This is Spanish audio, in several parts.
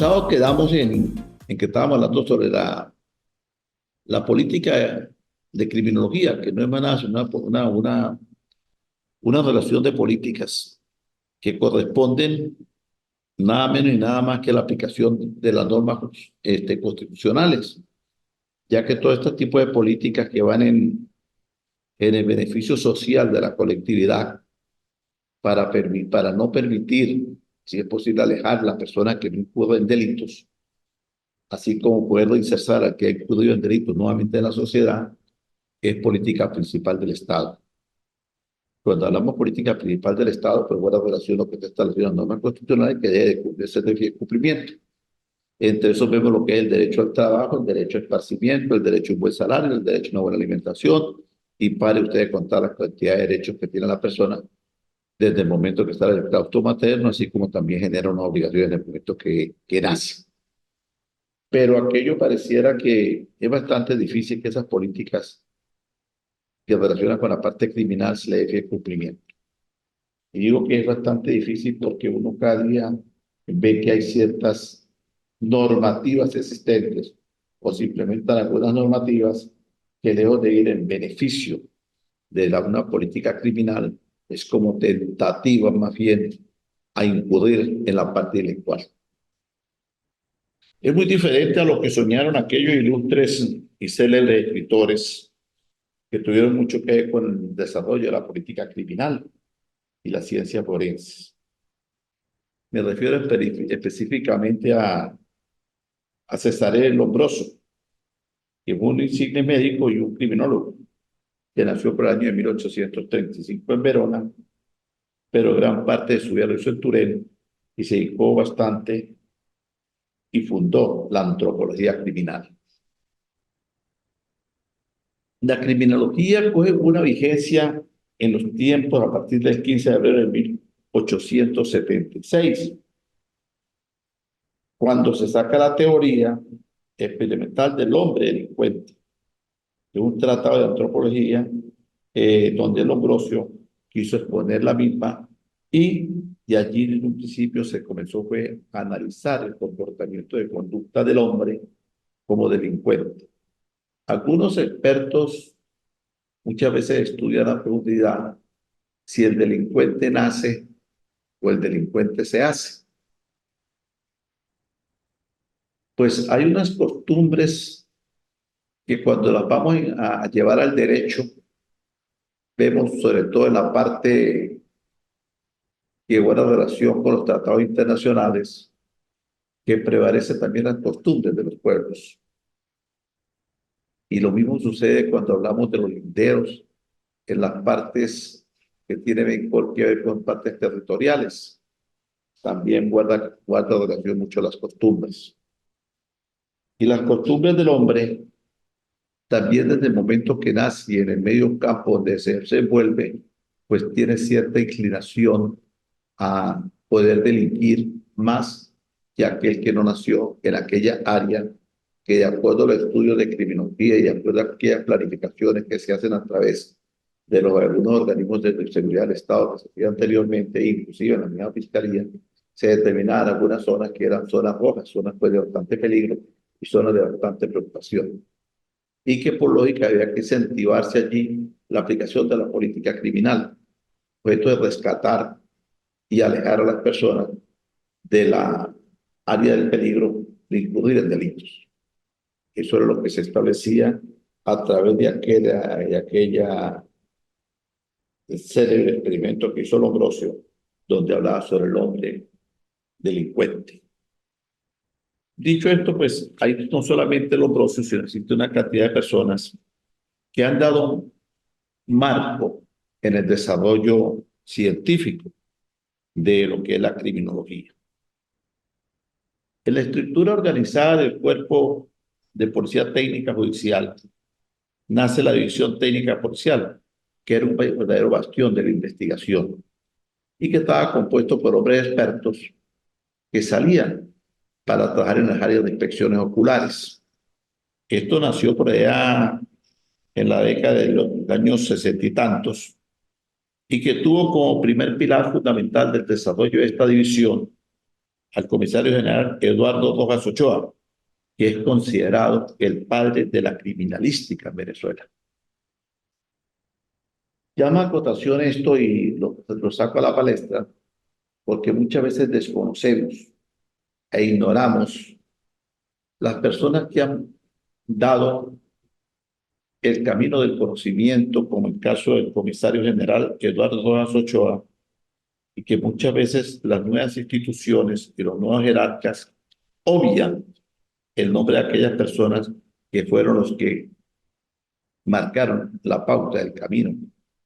sábado quedamos en que estábamos hablando sobre la política de criminología, que no es más nada sino una relación de políticas que corresponden nada menos y nada más que la aplicación de las normas constitucionales, ya que todo este tipo de políticas que van en el beneficio social de la colectividad para no permitir, si es posible, alejar a las personas que no incurren en delitos, así como poder reinsertar a que ha incurrido en delitos nuevamente en la sociedad, es política principal del Estado. Cuando hablamos política principal del Estado, pues buena relación lo que está establecido en las normas constitucionales que debe de ser de cumplimiento. Entre eso vemos lo que es el derecho al trabajo, el derecho al esparcimiento, el derecho a un buen salario, el derecho a una buena alimentación, y pare usted de contar la cantidad de derechos que tiene la persona desde el momento que está en el claustro materno, así como también genera una obligación en el momento que nace. Pero aquello pareciera que es bastante difícil que esas políticas que relacionan con la parte criminal se le dé cumplimiento. Y digo que es bastante difícil porque uno cada día ve que hay ciertas normativas existentes o se implementan algunas normativas que lejos de ir en beneficio de una política criminal, es como tentativa más bien a incurrir en la parte delictual. Es muy diferente a lo que soñaron aquellos ilustres y célebres escritores que tuvieron mucho que ver con el desarrollo de la política criminal y la ciencia forense. Me refiero específicamente a Cesare Lombroso, que fue un insigne médico y un criminólogo, que nació por el año de 1835 en Verona, pero gran parte de su vida lo hizo en Turén y se dedicó bastante y fundó la antropología criminal. La criminología coge una vigencia en los tiempos a partir del 15 de abril de 1876, cuando se saca la teoría experimental del hombre delincuente, de un tratado de antropología donde Lombroso quiso exponer la misma y de allí en un principio se comenzó a analizar el comportamiento de conducta del hombre como delincuente. Algunos expertos muchas veces estudian a profundidad si el delincuente nace o el delincuente se hace. Pues hay unas costumbres que cuando las vamos a llevar al derecho, vemos sobre todo en la parte que guarda relación con los tratados internacionales, que prevalece también las costumbres de los pueblos. Y lo mismo sucede cuando hablamos de los linderos, en las partes que tienen que ver con partes territoriales. También guarda relación mucho las costumbres. Y las costumbres del hombre, también desde el momento que nace y en el medio campo donde se envuelve, pues tiene cierta inclinación a poder delinquir más que aquel que no nació en aquella área que, de acuerdo a los estudios de criminología y de acuerdo a aquellas planificaciones que se hacen a través de algunos organismos de seguridad del Estado que se hacían anteriormente, inclusive en la misma fiscalía, se determinaban algunas zonas que eran zonas rojas, zonas pues, de bastante peligro y zonas de bastante preocupación. Y que por lógica había que incentivarse allí la aplicación de la política criminal, pues esto de rescatar y alejar a las personas de la área del peligro de incurrir en delitos. Eso era lo que se establecía a través de aquella célebre experimento que hizo Lombroso, donde hablaba sobre el hombre delincuente. Dicho esto, pues hay no solamente Lombroso, sino existe una cantidad de personas que han dado marco en el desarrollo científico de lo que es la criminología. En la estructura organizada del cuerpo de policía técnica judicial nace la división técnica policial, que era un verdadero bastión de la investigación y que estaba compuesto por hombres expertos que salían para trabajar en las áreas de inspecciones oculares. Esto nació por allá en la década de los años 60 y tantos y que tuvo como primer pilar fundamental del desarrollo de esta división al comisario general Eduardo Rojas Ochoa, que es considerado el padre de la criminalística en Venezuela. Llama a cotación esto y lo saco a la palestra porque muchas veces desconocemos e ignoramos las personas que han dado el camino del conocimiento, como el caso del comisario general Eduardo Rojas Ochoa, y que muchas veces las nuevas instituciones y los nuevos jerarcas obvian el nombre de aquellas personas que fueron los que marcaron la pauta del camino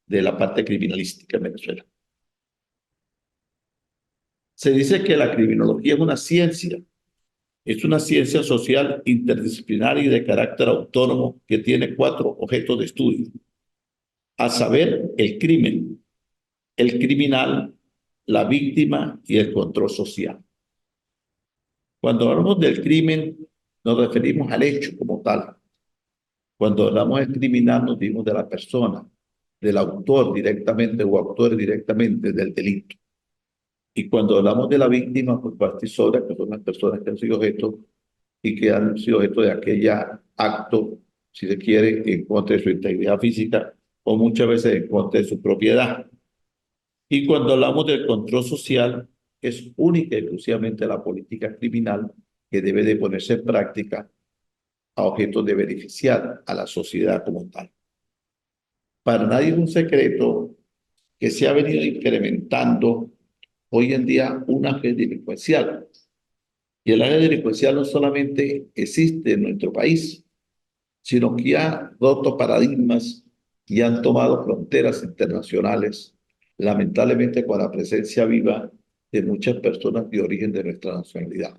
de la parte criminalística en Venezuela. Se dice que la criminología es una ciencia social interdisciplinaria y de carácter autónomo que tiene 4 objetos de estudio, a saber, el crimen, el criminal, la víctima y el control social. Cuando hablamos del crimen, nos referimos al hecho como tal. Cuando hablamos del criminal, nos dimos de la persona, del autor directamente o autores directamente del delito. Y cuando hablamos de la víctima, pues parte sobra que son las personas que han sido objeto y que han sido objeto de aquel acto, si se quiere, en contra de su integridad física o muchas veces en contra de su propiedad. Y cuando hablamos del control social, es única y exclusivamente la política criminal que debe de ponerse en práctica a objeto de beneficiar a la sociedad como tal. Para nadie es un secreto que se ha venido incrementando hoy en día un área delincuencial. Y el área delincuencial no solamente existe en nuestro país, sino que ha roto paradigmas y han tomado fronteras internacionales, lamentablemente con la presencia viva de muchas personas de origen de nuestra nacionalidad.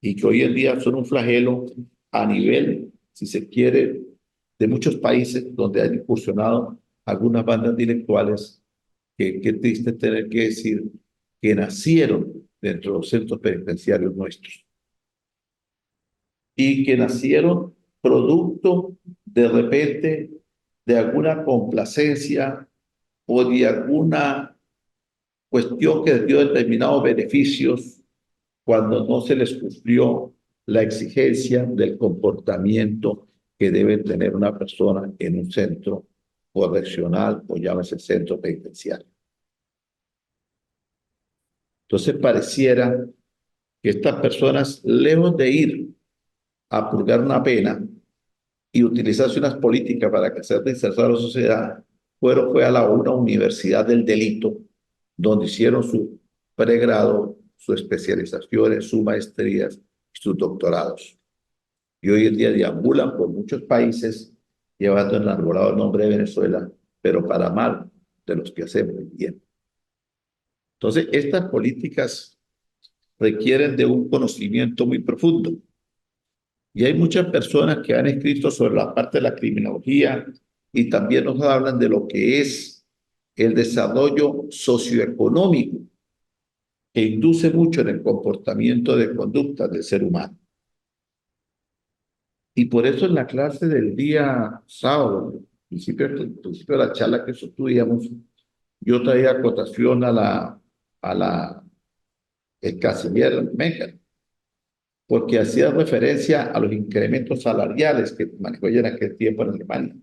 Y que hoy en día son un flagelo a nivel, si se quiere, de muchos países donde han incursionado algunas bandas intelectuales que qué triste tener que decir que nacieron dentro de los centros penitenciarios nuestros y que nacieron producto de repente de alguna complacencia o de alguna cuestión que les dio determinados beneficios cuando no se les cumplió la exigencia del comportamiento que debe tener una persona en un centro correccional o llámese centro penitenciario. Entonces pareciera que estas personas, lejos de ir a purgar una pena y utilizarse unas políticas para que sea reinserción a la sociedad, fue a una universidad del delito, donde hicieron su pregrado, sus especializaciones, sus maestrías y sus doctorados. Y hoy en día deambulan por muchos países llevando enarbolado el nombre de Venezuela, pero para mal de los que hacemos el bien. Entonces, estas políticas requieren de un conocimiento muy profundo. Y hay muchas personas que han escrito sobre la parte de la criminología y también nos hablan de lo que es el desarrollo socioeconómico que induce mucho en el comportamiento de conducta del ser humano. Y por eso en la clase del día sábado, principio de la charla que sostuvimos, yo traía acotación el canciller Merkel, porque hacía referencia a los incrementos salariales que manejó ya en aquel tiempo en Alemania,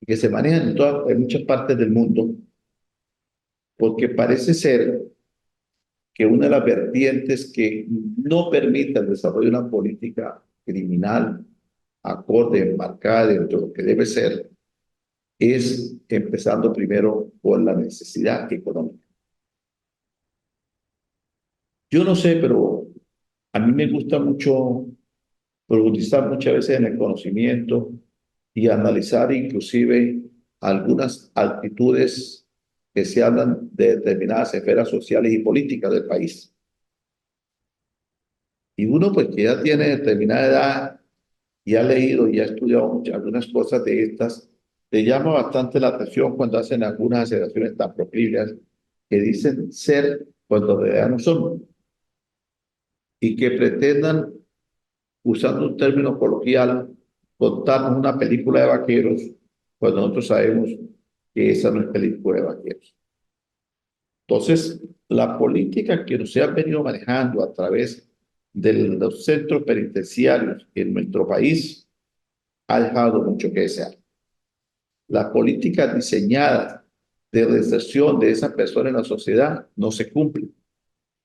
y que se manejan en muchas partes del mundo, porque parece ser que una de las vertientes que no permite el desarrollo de una política criminal acorde, enmarcada dentro de lo que debe ser, es empezando primero por la necesidad económica. Yo no sé, pero a mí me gusta mucho profundizar muchas veces en el conocimiento y analizar inclusive algunas actitudes que se hablan de determinadas esferas sociales y políticas del país. Y uno pues que ya tiene determinada edad y ha leído y ha estudiado algunas cosas de estas, le llama bastante la atención cuando hacen algunas aseveraciones tan proclives que dicen ser cuando en realidad no son y que pretendan, usando un término coloquial, contarnos una película de vaqueros cuando nosotros sabemos que esa no es película de vaqueros. Entonces, la política que se ha venido manejando a través de los centros penitenciarios en nuestro país ha dejado mucho que desear. Las políticas diseñadas de reinserción de esa persona en la sociedad no se cumplen.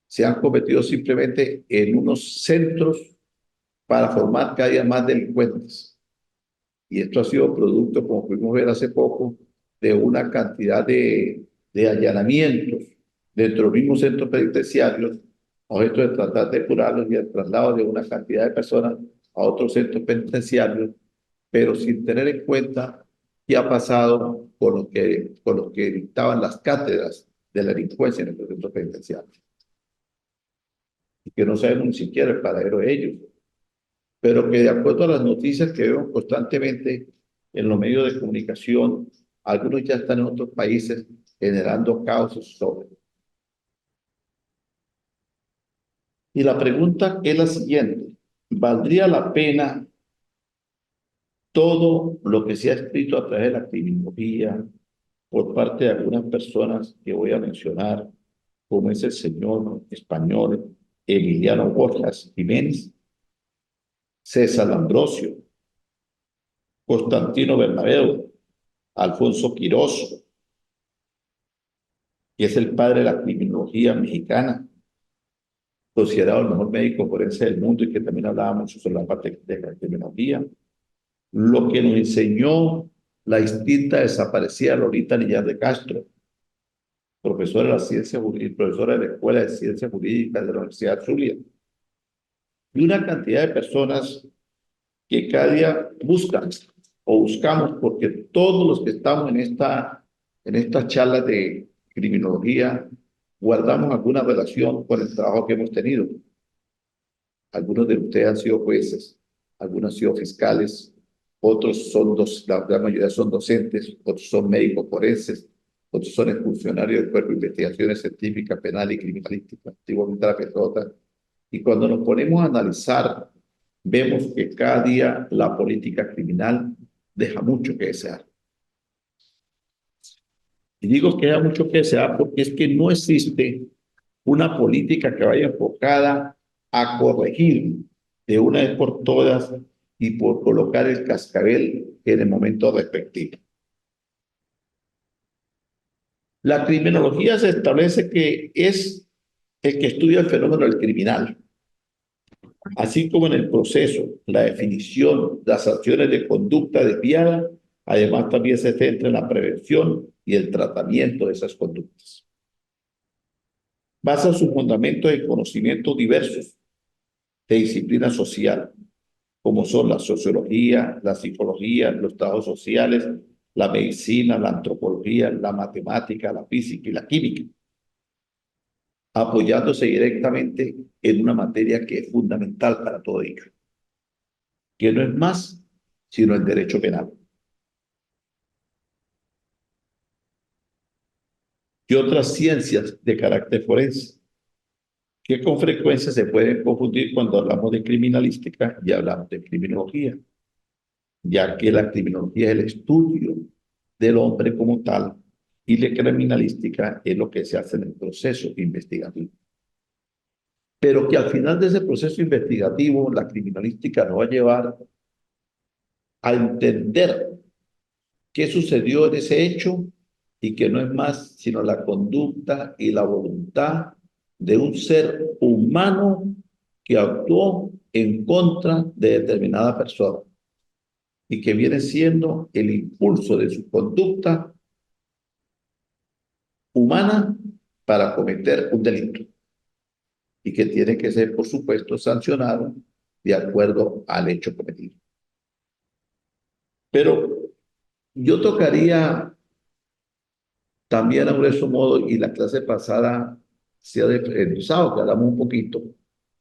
Se han convertido simplemente en unos centros para formar cada día más delincuentes. Y esto ha sido producto, como pudimos ver hace poco, de una cantidad de allanamientos dentro de los mismos centros penitenciarios, objeto de tratar de curarlos y el traslado de una cantidad de personas a otros centros penitenciarios, pero sin tener en cuenta qué ha pasado con los que dictaban las cátedras de la delincuencia en los centros penitenciarios, y que no sabemos ni siquiera el paradero de ellos, pero que de acuerdo a las noticias que vemos constantemente en los medios de comunicación, algunos ya están en otros países generando caos sobre. Y la pregunta es la siguiente: ¿valdría la pena todo lo que se ha escrito a través de la criminología por parte de algunas personas que voy a mencionar, como es el señor español Emiliano Borjas Jiménez, César Ambrosio, Constantino Bernabéu, Alfonso Quirós, que es el padre de la criminología mexicana, considerado el mejor médico forense del mundo y que también hablaba mucho sobre la parte de la criminología? Lo que nos enseñó la distinta desaparecida Lolita Lillar de Castro, profesora de la ciencia jurídica, profesora de la Escuela de Ciencias Jurídicas de la Universidad Zulia, y una cantidad de personas que cada día buscan o buscamos, porque todos los que estamos en estas charlas de criminología guardamos alguna relación con el trabajo que hemos tenido. Algunos de ustedes han sido jueces, algunos han sido fiscales, otros son la gran mayoría son docentes, otros son médicos forenses, otros son funcionarios del Cuerpo de Investigaciones Científicas, Penal y Criminalística, antiguamente la PETROTA. Y cuando nos ponemos a analizar, vemos que cada día la política criminal deja mucho que desear. Y digo que deja mucho que desear porque es que no existe una política que vaya enfocada a corregir de una vez por todas y por colocar el cascabel en el momento respectivo. La criminología se establece que es el que estudia el fenómeno del criminal, así como en el proceso, la definición, las acciones de conducta desviada. Además, también se centra en la prevención y el tratamiento de esas conductas. Basa sus fundamentos en conocimientos diversos de disciplina social, como son la sociología, la psicología, los trabajos sociales, la medicina, la antropología, la matemática, la física y la química, apoyándose directamente en una materia que es fundamental para todo ello, que no es más sino el derecho penal. Y otras ciencias de carácter forense, que con frecuencia se pueden confundir cuando hablamos de criminalística y hablamos de criminología, ya que la criminología es el estudio del hombre como tal y la criminalística es lo que se hace en el proceso investigativo. Pero que al final de ese proceso investigativo, la criminalística nos va a llevar a entender qué sucedió en ese hecho y que no es más sino la conducta y la voluntad de un ser humano que actuó en contra de determinada persona y que viene siendo el impulso de su conducta humana para cometer un delito y que tiene que ser, por supuesto, sancionado de acuerdo al hecho cometido. Pero yo tocaría también a grueso modo, y la clase pasada, el sábado que hablamos un poquito,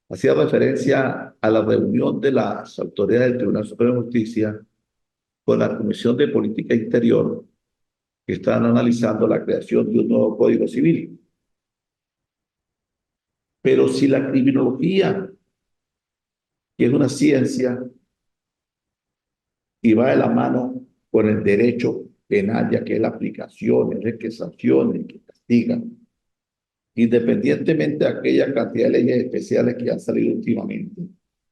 hacía referencia a la reunión de las autoridades del Tribunal Supremo de Justicia con la Comisión de Política Interior, que están analizando la creación de un nuevo Código Civil. Pero si la criminología, que es una ciencia y va de la mano con el derecho penal, ya que es la aplicación, es el que sanciona, el que castiga, independientemente de aquella cantidad de leyes especiales que han salido últimamente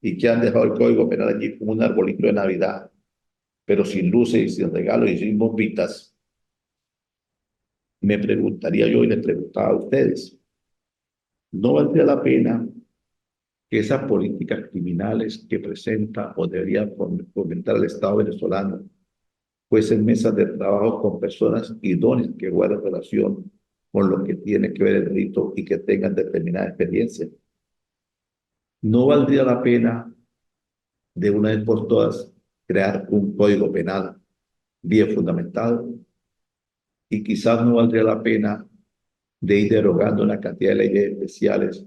y que han dejado el Código Penal allí como un arbolito de Navidad, pero sin luces y sin regalos y sin bombitas, me preguntaría yo y les preguntaba a ustedes, ¿no valdría la pena que esas políticas criminales que presenta o debería fomentar el Estado venezolano fuesen mesas de trabajo con personas idóneas que guarden relación con lo que tiene que ver el delito y que tengan determinada experiencia? ¿No valdría la pena de una vez por todas crear un código penal bien fundamentado? Y quizás no valdría la pena de ir derogando una cantidad de leyes especiales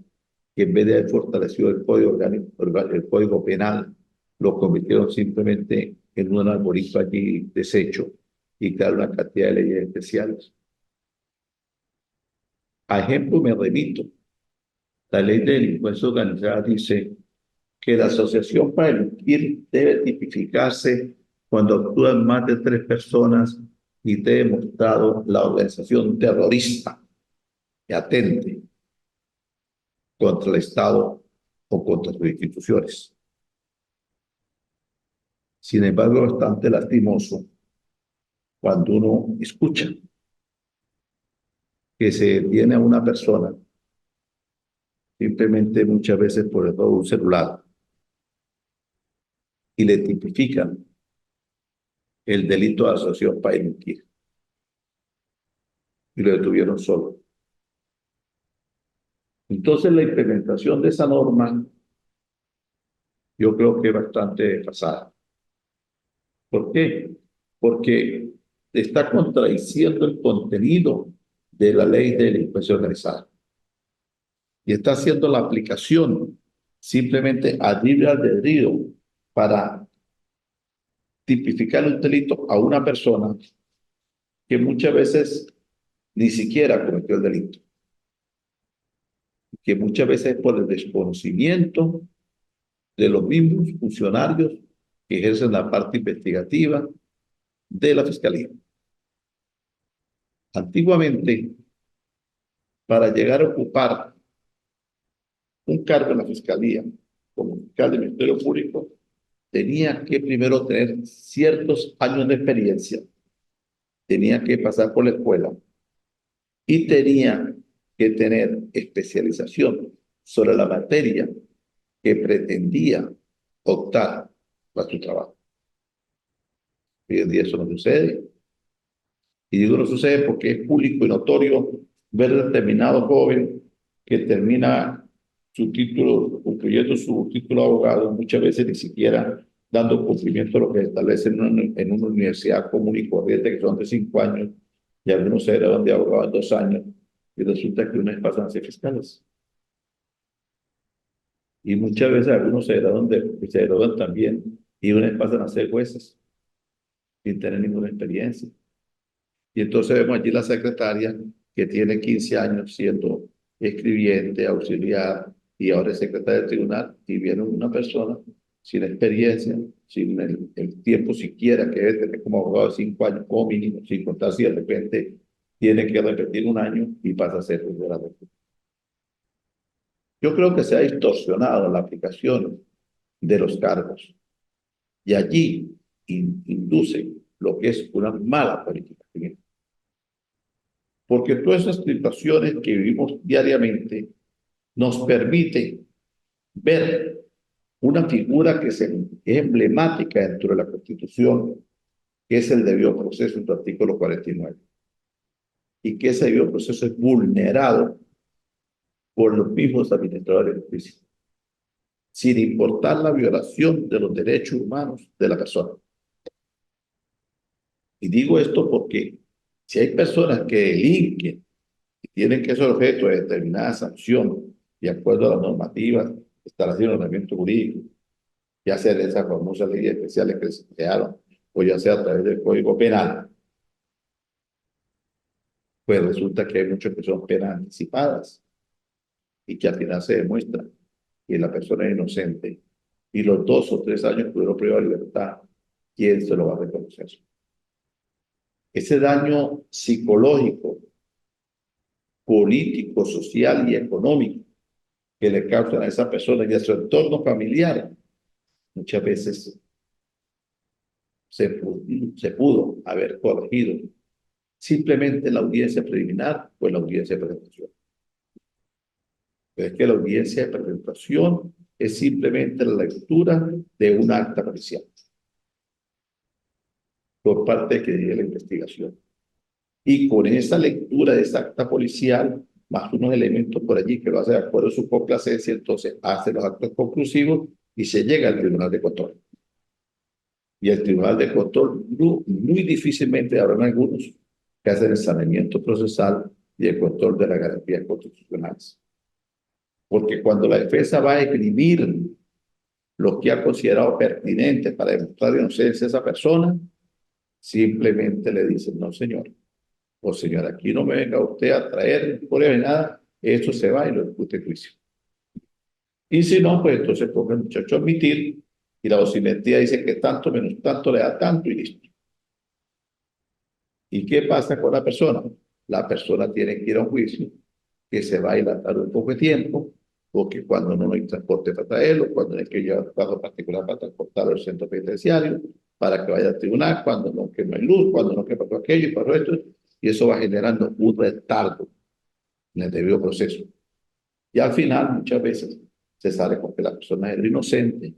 que en vez de haber fortalecido el código orgánico, el código penal, lo convirtieron simplemente en un arbolito allí deshecho y crear una cantidad de leyes especiales. A ejemplo me remito, la ley de delincuencia organizada dice que la asociación para delinquir debe tipificarse cuando actúan más de 3 personas y esté demostrado la organización terrorista que atente contra el Estado o contra sus instituciones. Sin embargo, es bastante lastimoso cuando uno escucha que se detiene a una persona simplemente muchas veces por el robo de un celular y le tipifican el delito de asociación para delinquir y lo detuvieron solo. Entonces, la implementación de esa norma yo creo que es bastante desfasada. ¿Por qué? Porque está contradiciendo el contenido de la ley de delincuencia organizada y está haciendo la aplicación simplemente a libre albedrío para tipificar un delito a una persona que muchas veces ni siquiera cometió el delito, que muchas veces es por el desconocimiento de los mismos funcionarios que ejercen la parte investigativa de la Fiscalía. Antiguamente, para llegar a ocupar un cargo en la Fiscalía como fiscal del Ministerio Público, tenía que primero tener ciertos años de experiencia, tenía que pasar por la escuela y tenía que tener especialización sobre la materia que pretendía optar para su trabajo. Hoy en día eso no sucede. Y digo no sucede porque es público y notorio ver determinado joven que termina su título, concluyendo su título de abogado, muchas veces ni siquiera dando cumplimiento a lo que se establece en una universidad común y corriente, que son de 5 años, y algunos se gradúan de abogado en 2 años, y resulta que unos pasan a ser fiscales. Y muchas veces algunos se gradúan también, y unos pasan a ser jueces, sin tener ninguna experiencia. Y entonces vemos allí la secretaria que tiene 15 años siendo escribiente, auxiliar y ahora es secretaria del tribunal y viene una persona sin experiencia, sin el tiempo siquiera que debe tener como abogado de 5 años como mínimo, sin contar si de repente tiene que repetir un año y pasa a ser juez de la República. Yo creo que se ha distorsionado la aplicación de los cargos y allí induce lo que es una mala política civil. Porque todas esas situaciones que vivimos diariamente nos permiten ver una figura que es emblemática dentro de la Constitución, que es el debido proceso en su artículo 49, y que ese debido proceso es vulnerado por los mismos administradores de justicia, sin importar la violación de los derechos humanos de la persona. Y digo esto porque si hay personas que delinquen y tienen que ser objeto de determinada sanción de acuerdo a las normativas establecidas en el ordenamiento jurídico, ya sea de esas famosas leyes especiales que se crearon o ya sea a través del Código Penal, pues resulta que hay muchas que son penas anticipadas y que al final se demuestra que la persona es inocente y los 2 o 3 años que duró privado de libertad, ¿quién se lo va a reconocer? Ese daño psicológico político, social y económico que le causan a esa persona y a su entorno familiar, muchas veces se pudo haber corregido simplemente en la audiencia preliminar o en la audiencia de presentación. Pero es que la audiencia de presentación es simplemente la lectura de un acta policial por parte de que dirige la investigación. Y con esa lectura de esa acta policial, más unos elementos por allí que lo hace de acuerdo a su complacencia, entonces hace los actos conclusivos y se llega al Tribunal de Control. Y el Tribunal de Control muy difícilmente habrán algunos que hacen el saneamiento procesal y el control de las garantías constitucionales. Porque cuando la defensa va a escribir lo que ha considerado pertinente para demostrar inocencia a esa persona, simplemente le dicen, no señor, o señora, aquí no me venga usted a traer pruebas de nada, eso se va y lo discute en juicio. Y si no, pues entonces ponga el muchacho a admitir y la dosimetría dice que tanto menos tanto le da tanto y listo. ¿Y qué pasa con la persona? La persona tiene que ir a un juicio que se va a dilatar un poco de tiempo, porque cuando no hay transporte para traerlo, cuando hay que llevar un carro particular para transportarlo al centro penitenciario, para que vaya al tribunal, cuando no, que no hay luz, cuando no, que pasó aquello y pasó esto, y eso va generando un retardo en el debido proceso. Y al final, muchas veces, se sale con que la persona era inocente,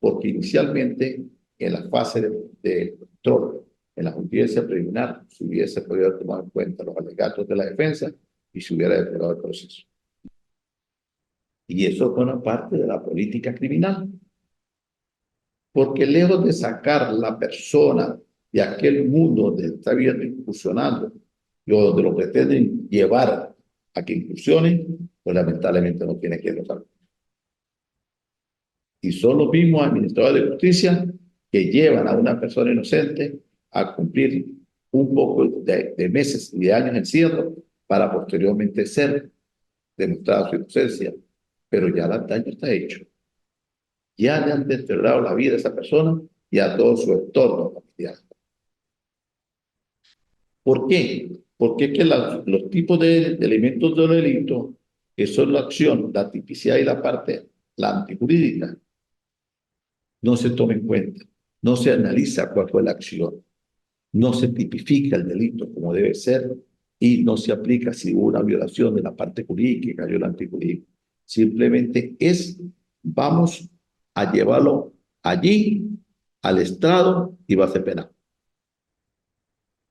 porque inicialmente, en la fase de control, en la audiencia preliminar, se hubiese podido tomar en cuenta los alegatos de la defensa y se hubiera depurado el proceso. Y eso forma parte de la política criminal. Porque lejos de sacar a la persona de aquel mundo donde está viendo incursionando y donde lo pretenden llevar a que incursionen, pues lamentablemente no tiene que lograr. Y son los mismos administradores de justicia que llevan a una persona inocente a cumplir un poco de meses y de años en encierro para posteriormente ser demostrada su inocencia. Pero ya el daño está hecho. Ya le han deteriorado la vida a esa persona y a todo su entorno familiar. ¿Por qué? Porque es que los tipos de elementos del delito, que son la acción, la tipicidad y la parte, la antijurídica, no se toma en cuenta, no se analiza cuál fue la acción, no se tipifica el delito como debe ser y no se aplica si hubo una violación de la parte jurídica y la antijurídica. Simplemente vamos a llevarlo allí, al estrado y va a ser penal.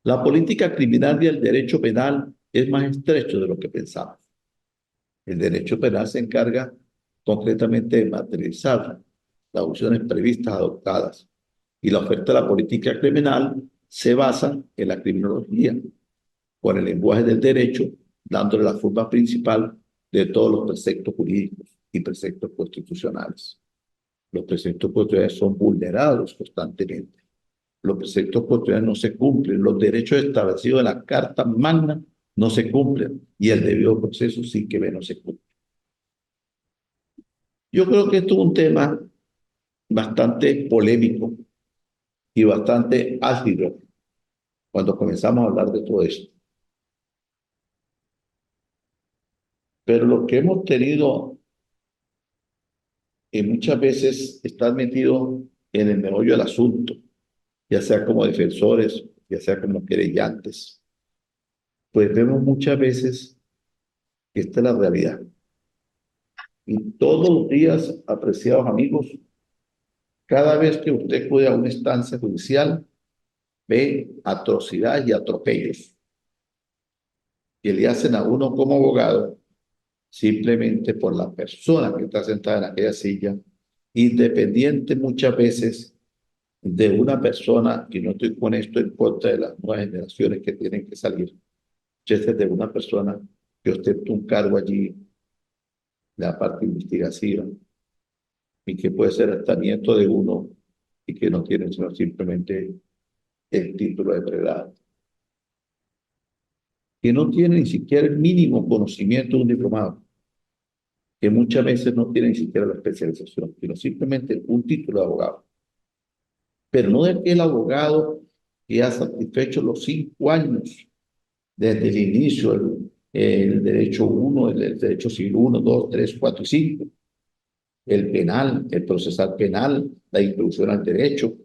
La política criminal y el derecho penal es más estrecho de lo que pensamos. El derecho penal se encarga concretamente de materializar las opciones previstas adoptadas y la oferta de la política criminal se basa en la criminología, con el lenguaje del derecho, dándole la forma principal de todos los preceptos jurídicos y preceptos constitucionales. Los preceptos constitucionales son vulnerados constantemente. Los preceptos constitucionales no se cumplen, los derechos establecidos en la Carta Magna no se cumplen y el debido proceso sí que no se cumple. Yo creo que esto es un tema bastante polémico y bastante álgido cuando comenzamos a hablar de todo esto. Pero lo que hemos tenido muchas veces está metido en el meollo del asunto, ya sea como defensores, ya sea como querellantes, pues vemos muchas veces que esta es la realidad. Y todos los días, apreciados amigos, cada vez que usted acude a una instancia judicial, ve atrocidades y atropellos que le hacen a uno como abogado simplemente por la persona que está sentada en aquella silla, independiente muchas veces de una persona, y no estoy con esto en contra de las nuevas generaciones que tienen que salir, es de una persona que ostenta un cargo allí, la parte investigativa, y que puede ser hasta nieto de uno y que no tiene sino simplemente el título de pregrado, que no tiene ni siquiera el mínimo conocimiento de un diplomado, que muchas veces no tiene ni siquiera la especialización, sino simplemente un título de abogado. Pero no de que el abogado que ha satisfecho los 5 años desde el inicio el derecho 1, el derecho civil 1, 2, 3, 4 y 5, el penal, el procesal penal, la introducción al derecho,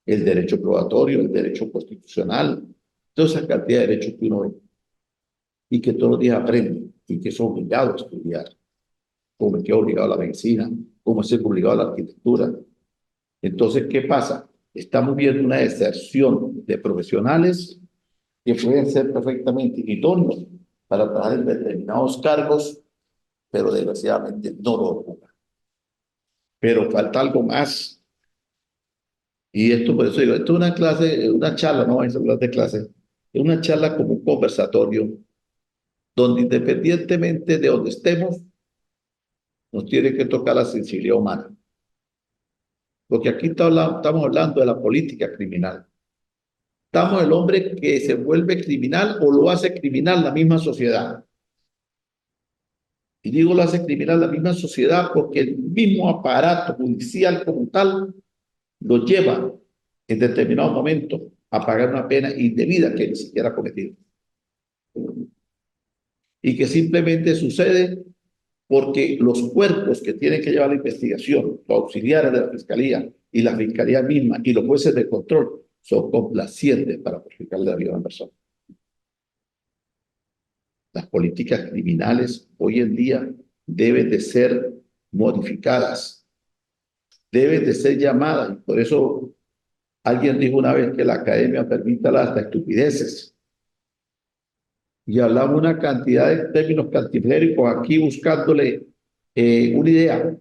el derecho probatorio, el derecho constitucional, toda esa cantidad de derechos que uno ve y que todos los días aprende y que es obligado a estudiar, como es que es obligado a la medicina, como es obligado a la arquitectura. Entonces, ¿qué pasa? Estamos viendo una deserción de profesionales que pueden ser perfectamente idóneos para trabajar en determinados cargos, pero desgraciadamente no lo ocupan. Pero falta algo más. Y esto, por eso digo, esto es una clase, una charla, no vamos a hablar de clase, es una charla como un conversatorio, donde independientemente de donde estemos, nos tiene que tocar la sensibilidad humana. Porque aquí estamos hablando de la política criminal. Estamos el hombre que se vuelve criminal o lo hace criminal la misma sociedad. Y digo lo hace criminal la misma sociedad porque el mismo aparato judicial como tal lo lleva en determinado momento a pagar una pena indebida que ni siquiera ha cometido. Y que simplemente sucede porque los cuerpos que tienen que llevar la investigación, los auxiliares de la fiscalía y la fiscalía misma y los jueces de control son complacientes para perjudicarle la vida a una persona. Las políticas criminales hoy en día deben de ser modificadas, deben de ser llamadas. Y por eso alguien dijo una vez que la academia permite hasta estupideces. Y hablamos una cantidad de términos cantifléricos aquí buscándole una idea,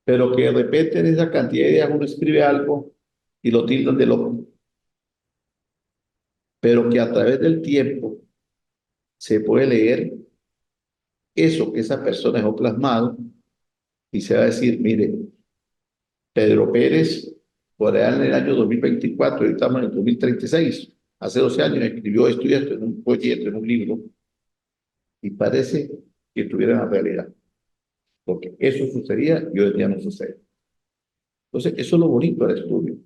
pero que de repente en esa cantidad de ideas uno escribe algo y lo tildan de loco, pero que a través del tiempo se puede leer eso que esa persona dejó plasmado y se va a decir, mire, Pedro Pérez, por allá en el año 2024, hoy estamos en el 2036, hace 12 años escribió esto y esto en un folleto, en un libro, y parece que estuviera en la realidad, porque eso sucedía y hoy en día no sucede. Entonces, eso es lo bonito del estudio,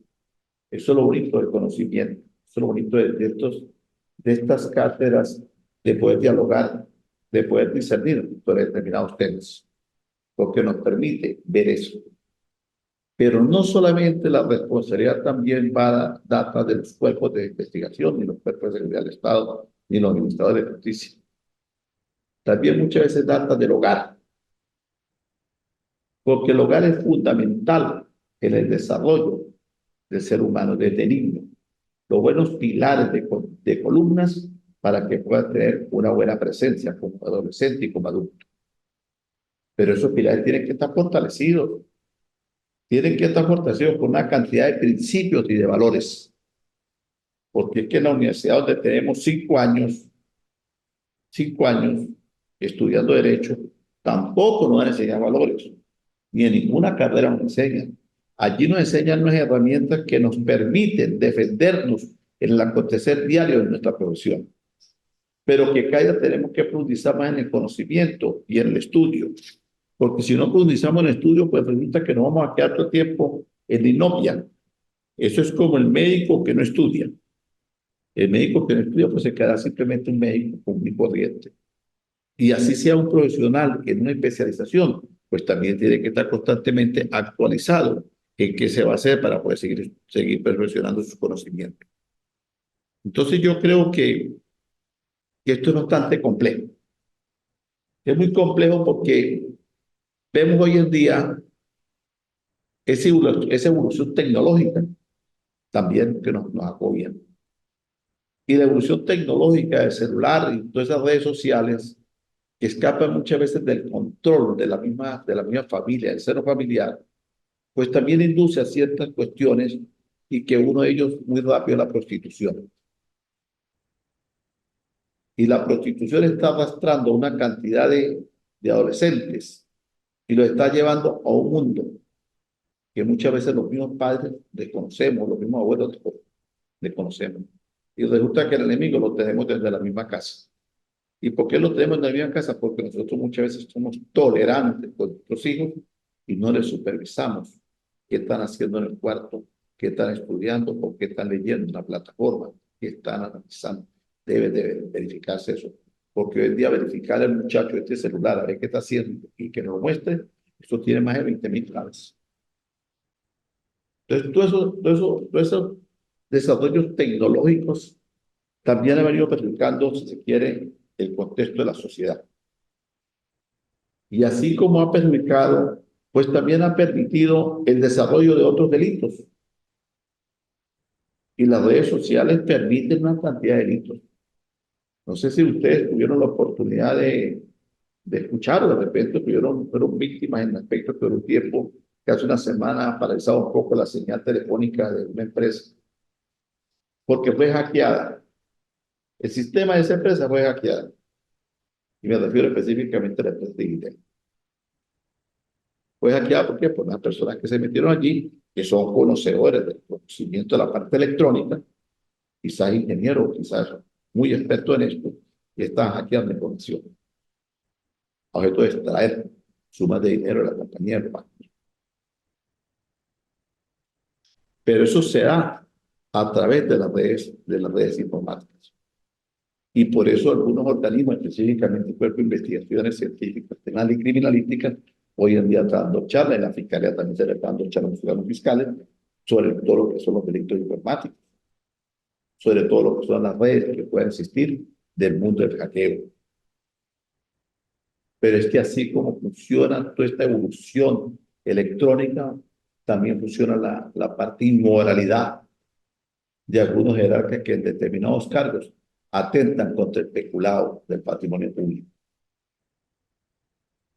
eso es lo bonito del conocimiento, eso es lo bonito de estas cátedras, de poder dialogar, de poder discernir sobre determinados temas, porque nos permite ver eso. Pero no solamente la responsabilidad también va data de los cuerpos de investigación, ni los cuerpos de seguridad del Estado, ni los administradores de justicia. También muchas veces data del hogar, porque el hogar es fundamental en el desarrollo del ser humano desde niño. Los buenos pilares de columnas para que pueda tener una buena presencia como adolescente y como adulto. Pero esos pilares tienen que estar fortalecidos, tienen que estar fortalecidos con una cantidad de principios y de valores. Porque es que en la universidad donde tenemos 5 años estudiando Derecho, tampoco nos van a enseñar valores, ni en ninguna carrera nos enseñan. Allí nos enseñan unas herramientas que nos permiten defendernos en el acontecer diario de nuestra profesión, pero que cada tenemos que profundizar más en el conocimiento y en el estudio, porque si no profundizamos en el estudio, pues resulta que nos vamos a quedar todo el tiempo en la inopia. Eso es como el médico que no estudia. El médico que no estudia, pues se queda simplemente un médico común y corriente. Y así sea un profesional en una especialización, pues también tiene que estar constantemente actualizado en qué se va a hacer para poder seguir perfeccionando sus conocimientos. Entonces yo creo que esto es bastante complejo. Es muy complejo porque vemos hoy en día esa evolución tecnológica también que nos agobia. Y la evolución tecnológica del celular y todas esas redes sociales que escapan muchas veces del control de la misma familia, del seno familiar, pues también induce a ciertas cuestiones y que uno de ellos muy rápido es la prostitución. Y la prostitución está arrastrando una cantidad de adolescentes y los está llevando a un mundo que muchas veces los mismos padres desconocemos, los mismos abuelos desconocemos. Y resulta que el enemigo lo tenemos desde la misma casa. ¿Y por qué lo tenemos en la misma casa? Porque nosotros muchas veces somos tolerantes con nuestros hijos y no les supervisamos qué están haciendo en el cuarto, qué están estudiando o qué están leyendo en la plataforma, qué están analizando. debe de verificarse eso. Porque hoy en día verificar al muchacho este celular, a ver qué está haciendo y que nos lo muestre, eso tiene más de 20.000 claves. Entonces, todos esos desarrollos tecnológicos también han venido perjudicando, si se quiere, el contexto de la sociedad. Y así como ha perjudicado, pues también ha permitido el desarrollo de otros delitos. Y las redes sociales permiten una cantidad de delitos. No sé si ustedes tuvieron la oportunidad de escuchar o de repente fueron víctimas en aspectos que por un tiempo, que hace una semana paralizaba un poco la señal telefónica de una empresa, porque fue hackeada. El sistema de esa empresa fue hackeado. Y me refiero específicamente a la empresa digital. Fue hackeada porque por las personas que se metieron allí, que son conocedores del conocimiento de la parte electrónica, quizás ingenieros, quizás muy expertos en esto, y están hackeando información. A objeto de extraer sumas de dinero de la compañía del banco. Pero eso se da a través de las redes informáticas. Y por eso algunos organismos, específicamente el Cuerpo de Investigaciones Científicas, Penales y Criminalísticas, hoy en día están dando charlas, en la Fiscalía también se le están dando charlas a los órganos fiscales sobre todo lo que son los delitos informáticos, sobre todo lo que son las redes que pueden existir del mundo del hackeo. Pero es que así como funciona toda esta evolución electrónica, también funciona la parte inmoralidad de algunos jerarcas que en determinados cargos atentan contra el peculado del patrimonio público.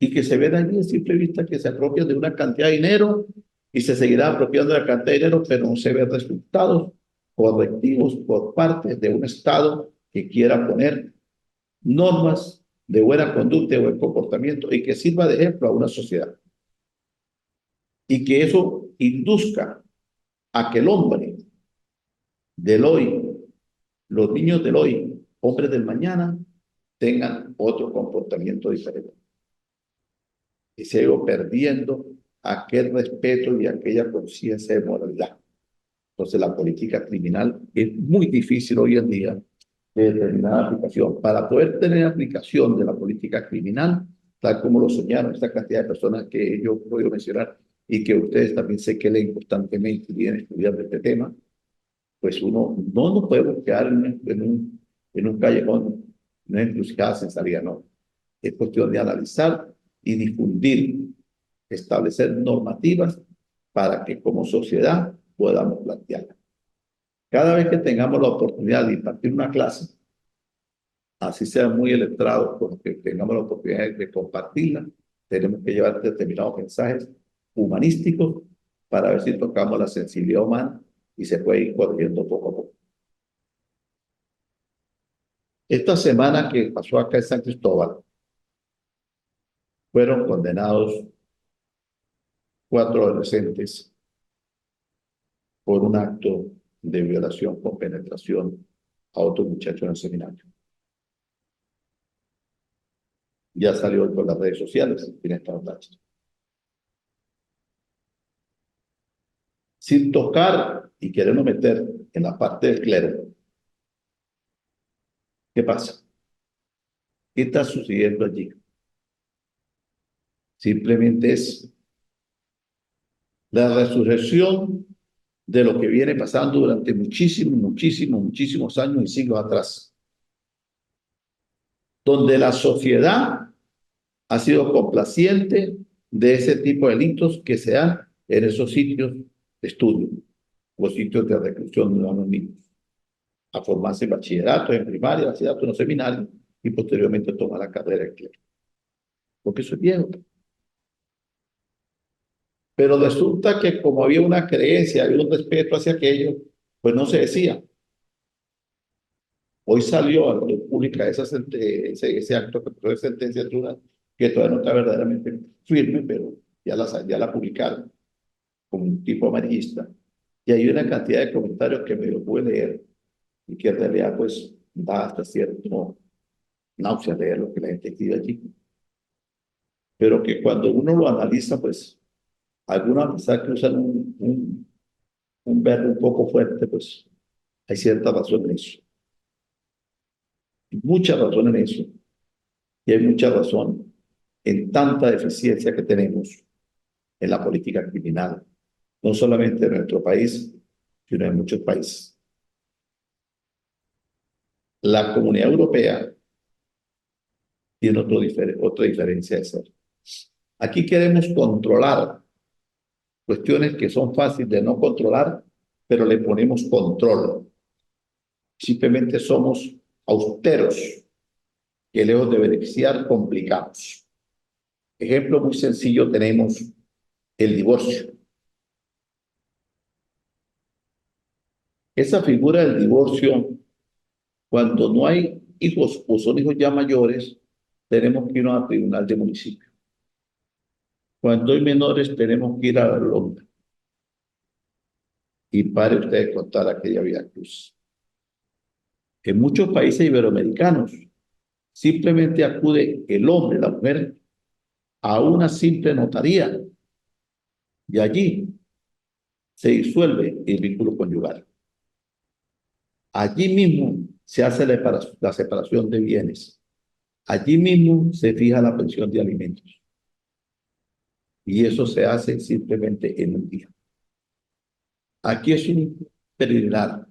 Y que se ven allí a simple vista que se apropian de una cantidad de dinero y se seguirá apropiando de la cantidad de dinero, pero no se ven resultados correctivos por parte de un Estado que quiera poner normas de buena conducta y buen comportamiento y que sirva de ejemplo a una sociedad. Y que eso induzca a que el hombre del hoy, los niños del hoy, hombres del mañana, tengan otro comportamiento diferente. Y se ha ido perdiendo aquel respeto y aquella conciencia de moralidad. Entonces la política criminal es muy difícil hoy en día de determinada aplicación. Para poder tener aplicación de la política criminal, tal como lo soñaron esta cantidad de personas que yo he podido mencionar y que ustedes también sé que leen constantemente y vienen estudiando este tema, pues uno no nos podemos quedar en un callejón, no es encrucijada sin salida, no. Es cuestión de analizar y difundir, establecer normativas para que como sociedad podamos plantearla. Cada vez que tengamos la oportunidad de impartir una clase, así sea muy iletrados, con que tengamos la oportunidad de compartirla, tenemos que llevar determinados mensajes humanísticos para ver si tocamos la sensibilidad humana y se puede ir corrigiendo poco a poco. Esta semana que pasó acá en San Cristóbal, fueron condenados 4 adolescentes por un acto de violación con penetración a otro muchacho en el seminario. Ya salió por las redes sociales, tiene esta tacha. Sin tocar y querernos meter en la parte del clero, ¿qué pasa? ¿Qué está sucediendo allí? Simplemente es la resurrección de lo que viene pasando durante muchísimos años y siglos atrás, donde la sociedad ha sido complaciente de ese tipo de delitos que se dan en esos sitios de estudio o sitios de reclusión de los niños, a formarse en bachillerato, en primaria, bachillerato, en los seminarios y posteriormente tomar la carrera de clero. Porque eso es viejo. Pero resulta que como había una creencia, había un respeto hacia aquello, pues no se decía. Hoy salió a la luz pública ese acto de sentencia de tribunal, que todavía no está verdaderamente firme, pero ya la publicaron como un tipo amarillista. Y hay una cantidad de comentarios que me lo pude leer y que en realidad pues da hasta cierto náusea leer lo que la gente escribe allí. Pero que cuando uno lo analiza, pues algunas quizás que usan un verbo un poco fuerte, pues hay cierta razón en eso. Hay mucha razón en eso y hay mucha razón en tanta deficiencia que tenemos en la política criminal, no solamente en nuestro país, sino en muchos países. La Comunidad Europea tiene otra diferencia de ser. Aquí queremos controlar cuestiones que son fáciles de no controlar, pero le ponemos control. Simplemente somos austeros, que lejos de beneficiar, complicamos. Ejemplo muy sencillo tenemos el divorcio. Esa figura del divorcio, cuando no hay hijos o son hijos ya mayores, tenemos que ir a tribunal de municipio. Cuando hay menores, tenemos que ir a la longa. Y pare usted de contar aquella Vía Cruz. En muchos países iberoamericanos, simplemente acude el hombre, la mujer, a una simple notaría y allí se disuelve el vínculo conyugal. Allí mismo se hace la separación de bienes. Allí mismo se fija la pensión de alimentos. Y eso se hace simplemente en un día. Aquí es un preliminar.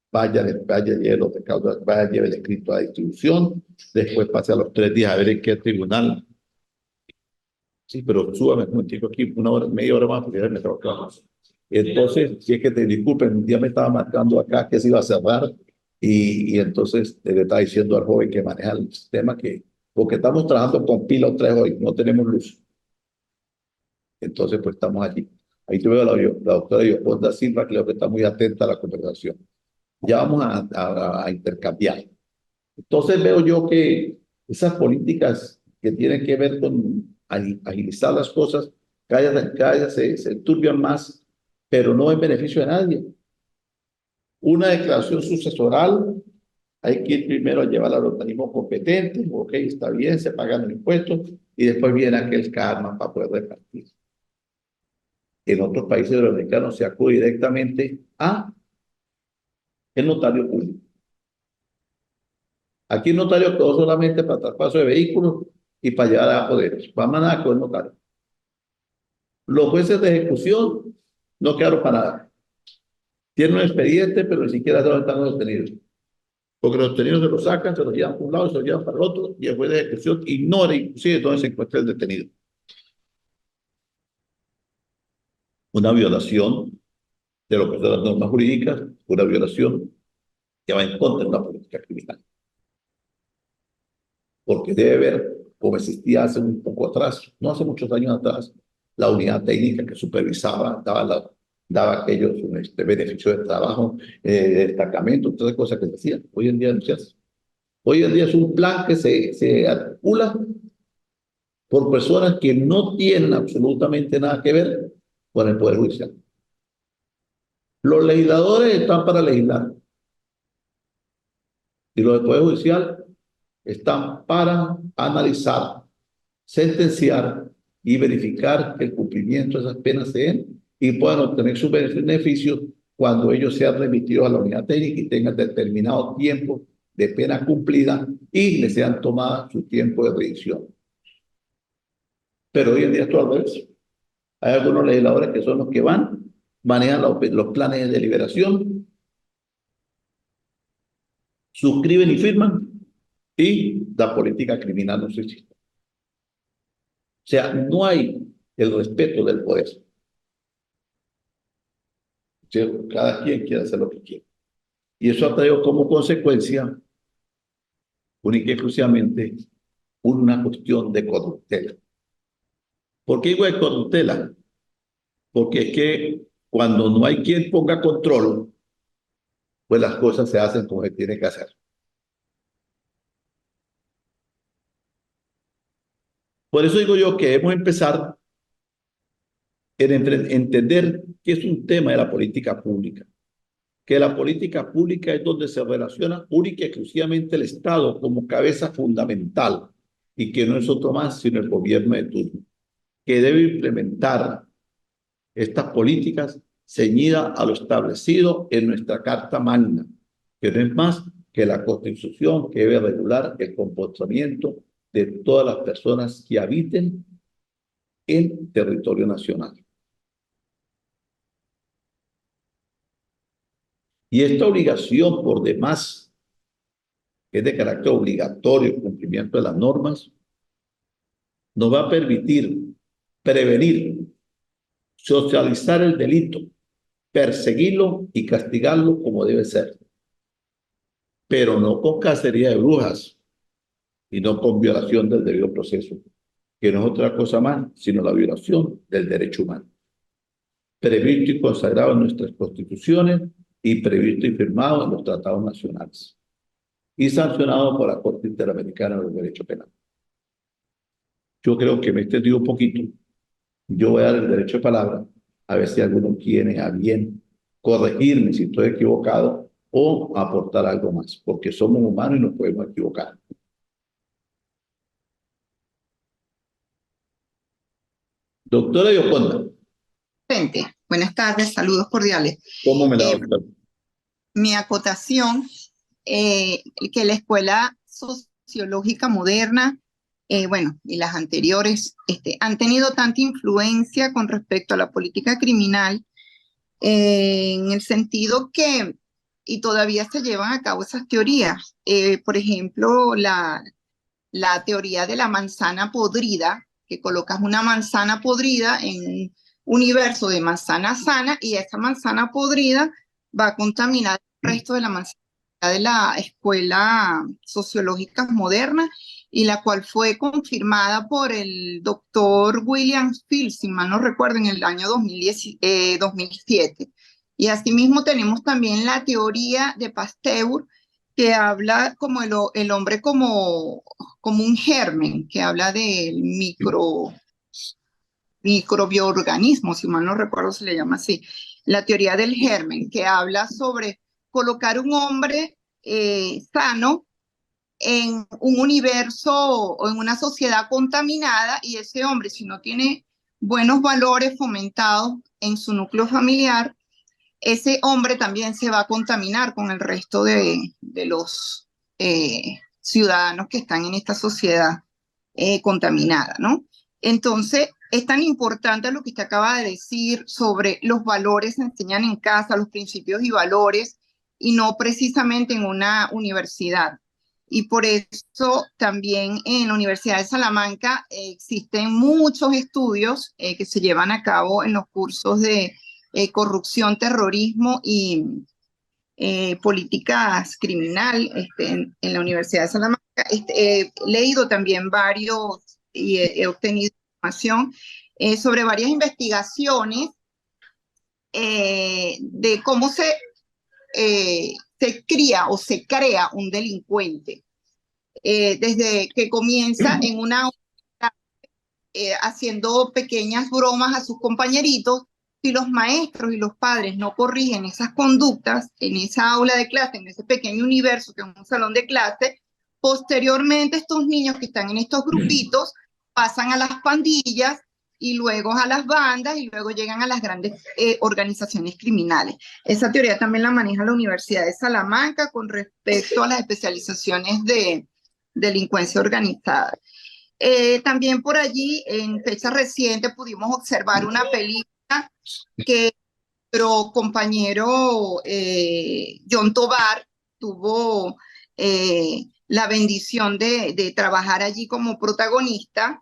Vaya, lleve los pecados, vaya, lleve el escrito a distribución, después pase a los 3 días a ver en qué tribunal. Sí, pero súbame un momentico aquí, una hora, media hora más, porque ya me trabajo. Entonces, si es que te disculpen, un día me estaba marcando acá que se iba a cerrar y entonces le estaba diciendo al joven que maneja el sistema que, porque estamos trabajando con pila 3 hoy, no tenemos luz. Entonces, pues estamos allí. Ahí te veo la doctora Yoconda Silva, creo que está muy atenta a la conversación. Ya vamos a intercambiar. Entonces veo yo que esas políticas que tienen que ver con agilizar las cosas, cada día se turbian más, pero no en beneficio de nadie. Una declaración sucesoral, hay que ir primero a llevar al organismo competente, ok, está bien, se pagan los impuestos, y después viene aquel karma para poder repartir. En otros países euroamericanos se acude directamente a el notario público. Aquí el notario quedó solamente para traspaso de vehículos y para llevar a poderes. Va a mandar con el notario. Los jueces de ejecución no quedaron para nada. Tienen un expediente, pero ni siquiera saben dónde están los detenidos. Porque los detenidos se los sacan, se los llevan para un lado, se los llevan para el otro, y el juez de ejecución ignora inclusive dónde se encuentra el detenido. Una violación de lo que son las normas jurídicas, una violación que va en contra de la política criminal. Porque debe haber, como existía hace un poco atrás, no hace muchos años atrás, la unidad técnica que supervisaba, daba aquellos beneficios de trabajo, de destacamento, todas las cosas que se hacían. Hoy en día no se hace. Hoy en día es un plan que se articula por personas que no tienen absolutamente nada que ver con el Poder Judicial. Los legisladores están para legislar y los del Poder Judicial están para analizar, sentenciar y verificar que el cumplimiento de esas penas se den y puedan obtener sus beneficios cuando ellos sean remitidos a la unidad técnica y tengan determinado tiempo de pena cumplida y les sean tomadas su tiempo de revisión. Pero hoy en día esto al revés. Hay algunos legisladores que son los que van, manejan los planes de deliberación, suscriben y firman y la política criminal no se existe. O sea, no hay el respeto del poder. O sea, cada quien quiere hacer lo que quiere. Y eso ha traído como consecuencia, única y exclusivamente, una cuestión de corruptela. ¿Por qué digo de corruptela? Porque es que cuando no hay quien ponga control, pues las cosas se hacen como se tiene que hacer. Por eso digo yo que debemos empezar en entender que es un tema de la política pública, que la política pública es donde se relaciona única y exclusivamente el Estado como cabeza fundamental y que no es otro más sino el gobierno de turno, que debe implementar estas políticas ceñidas a lo establecido en nuestra Carta Magna, que no es más que la Constitución que debe regular el comportamiento de todas las personas que habiten en territorio nacional. Y esta obligación, por demás, que es de carácter obligatorio, el cumplimiento de las normas, nos va a permitir prevenir, socializar el delito, perseguirlo y castigarlo como debe ser, pero no con cacería de brujas y no con violación del debido proceso, que no es otra cosa más, sino la violación del derecho humano, previsto y consagrado en nuestras constituciones y previsto y firmado en los tratados nacionales y sancionado por la Corte Interamericana de Derecho Penal. Yo creo que me he extendido un poquito. Yo voy a dar el derecho de palabra, a ver si alguno quiere a bien corregirme si estoy equivocado o aportar algo más, porque somos humanos y nos podemos equivocar. Doctora Yoconda, Buenas tardes, saludos cordiales. ¿cómo me la va a usted? Mi acotación, que la escuela sociológica moderna, bueno, y las anteriores, han tenido tanta influencia con respecto a la política criminal, en el sentido que, y todavía se llevan a cabo esas teorías. Por ejemplo, la teoría de la manzana podrida, que colocas una manzana podrida en un universo de manzana sana y esa manzana podrida va a contaminar el resto de la manzana de la escuela sociológica moderna y la cual fue confirmada por el doctor William Fields, si mal no recuerdo, en el año 2007. Y asimismo tenemos también la teoría de Pasteur, que habla como el hombre como un germen, que habla del microbioorganismo, si mal no recuerdo se le llama así, la teoría del germen, que habla sobre colocar un hombre sano en un universo o en una sociedad contaminada y ese hombre, si no tiene buenos valores fomentados en su núcleo familiar, ese hombre también se va a contaminar con el resto de los ciudadanos que están en esta sociedad contaminada, ¿no? Entonces, es tan importante lo que usted acaba de decir sobre los valores se enseñan en casa, los principios y valores, y no precisamente en una universidad. Y por eso también en la Universidad de Salamanca existen muchos estudios que se llevan a cabo en los cursos de corrupción, terrorismo y políticas criminal en la Universidad de Salamanca. He leído también varios y he obtenido información sobre varias investigaciones de cómo se cría o se crea un delincuente. Desde que comienza en una haciendo pequeñas bromas a sus compañeritos, si los maestros y los padres no corrigen esas conductas en esa aula de clase, en ese pequeño universo que es un salón de clase, posteriormente estos niños que están en estos grupitos pasan a las pandillas y luego a las bandas y luego llegan a las grandes organizaciones criminales. Esa teoría también la maneja la Universidad de Salamanca con respecto a las especializaciones de delincuencia organizada. También por allí, en fecha reciente, pudimos observar una película que nuestro compañero John Tovar tuvo la bendición de trabajar allí como protagonista,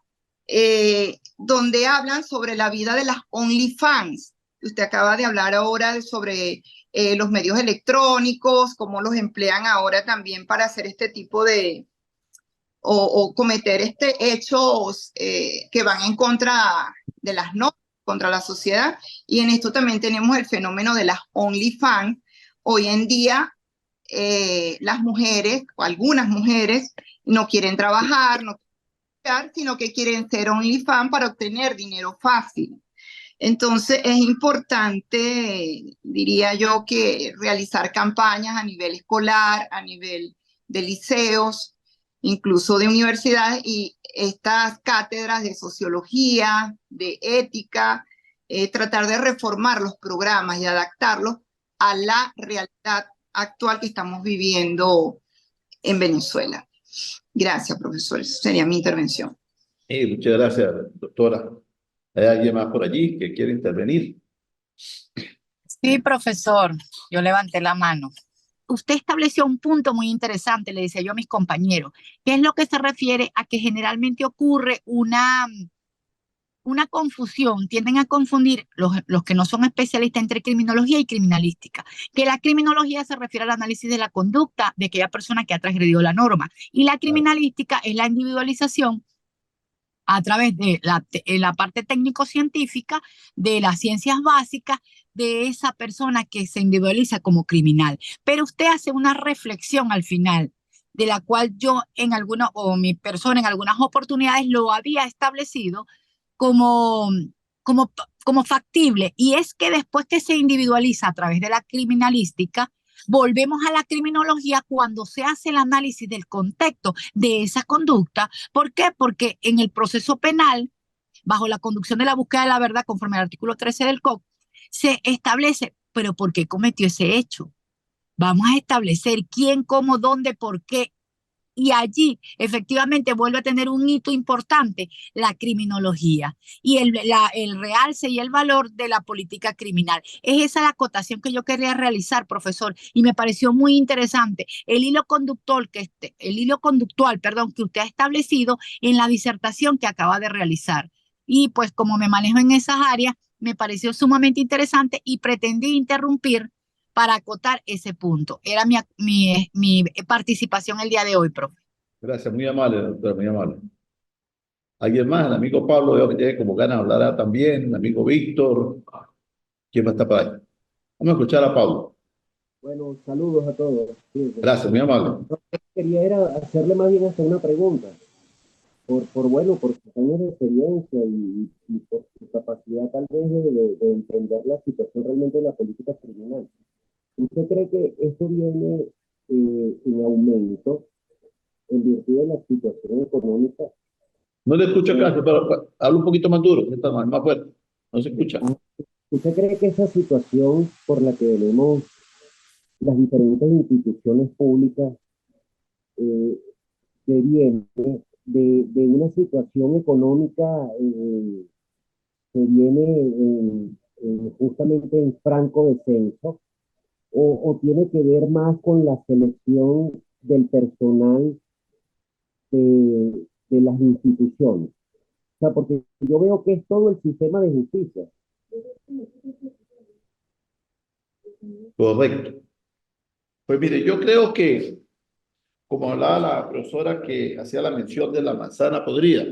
donde hablan sobre la vida de las OnlyFans. Usted acaba de hablar ahora sobre los medios electrónicos, cómo los emplean ahora también para hacer este tipo o cometer hechos que van en contra de las normas, contra la sociedad. Y en esto también tenemos el fenómeno de las OnlyFans. Hoy en día las mujeres, o algunas mujeres, no quieren trabajar, no quieren trabajar, sino que quieren ser OnlyFans para obtener dinero fácil. Entonces es importante, diría yo, que realizar campañas a nivel escolar, a nivel de liceos, incluso de universidades, y estas cátedras de sociología, de ética, tratar de reformar los programas y adaptarlos a la realidad actual que estamos viviendo en Venezuela. Gracias, profesor. Esa sería mi intervención. Muchas gracias, doctora. ¿Hay alguien más por allí que quiere intervenir? Sí, profesor, yo levanté la mano. Usted estableció un punto muy interesante, le decía yo a mis compañeros, que es lo que se refiere a que generalmente ocurre una confusión, tienden a confundir los que no son especialistas entre criminología y criminalística, que la criminología se refiere al análisis de la conducta de aquella persona que ha transgredido la norma y la criminalística es la individualización a través de la parte técnico-científica de las ciencias básicas de esa persona que se individualiza como criminal. Pero usted hace una reflexión al final, de la cual yo en alguna, o mi persona en algunas oportunidades lo había establecido como, como, como factible, y es que después que se individualiza a través de la criminalística, volvemos a la criminología cuando se hace el análisis del contexto de esa conducta. ¿Por qué? Porque en el proceso penal, bajo la conducción de la búsqueda de la verdad, conforme al artículo 13 del COC, se establece, pero ¿por qué cometió ese hecho? Vamos a establecer quién, cómo, dónde, por qué. Y allí efectivamente vuelve a tener un hito importante la criminología y el realce y el valor de la política criminal. Es esa la acotación que yo quería realizar, profesor, y me pareció muy interesante el hilo conductual, perdón, que usted ha establecido en la disertación que acaba de realizar. Y pues como me manejo en esas áreas, me pareció sumamente interesante y pretendí interrumpir para acotar ese punto. Era mi participación el día de hoy, profe. Gracias, muy amable, doctora, muy amable. ¿Alguien más? El amigo Pablo, veo que tiene como ganas de hablar también. El amigo Víctor. ¿Quién más está por ahí? Vamos a escuchar a Pablo. Bueno, saludos a todos. Sí, Gracias, muy amable. quería era hacerle más bien hasta una pregunta, por sus años de experiencia y por su capacidad tal vez de entender la situación realmente de la política criminal. ¿Usted cree que esto viene en aumento en virtud de la situación económica? No le escucho casi, pero habla un poquito más duro, está más fuerte. No se escucha. ¿Usted cree que esa situación por la que venimos las diferentes instituciones públicas eh, que viene de una situación económica que viene justamente en franco descenso, o tiene que ver más con la selección del personal de las instituciones? O sea, porque yo veo que es todo el sistema de justicia. Correcto. Pues mire, yo creo que, como hablaba la profesora que hacía la mención de la manzana podrida,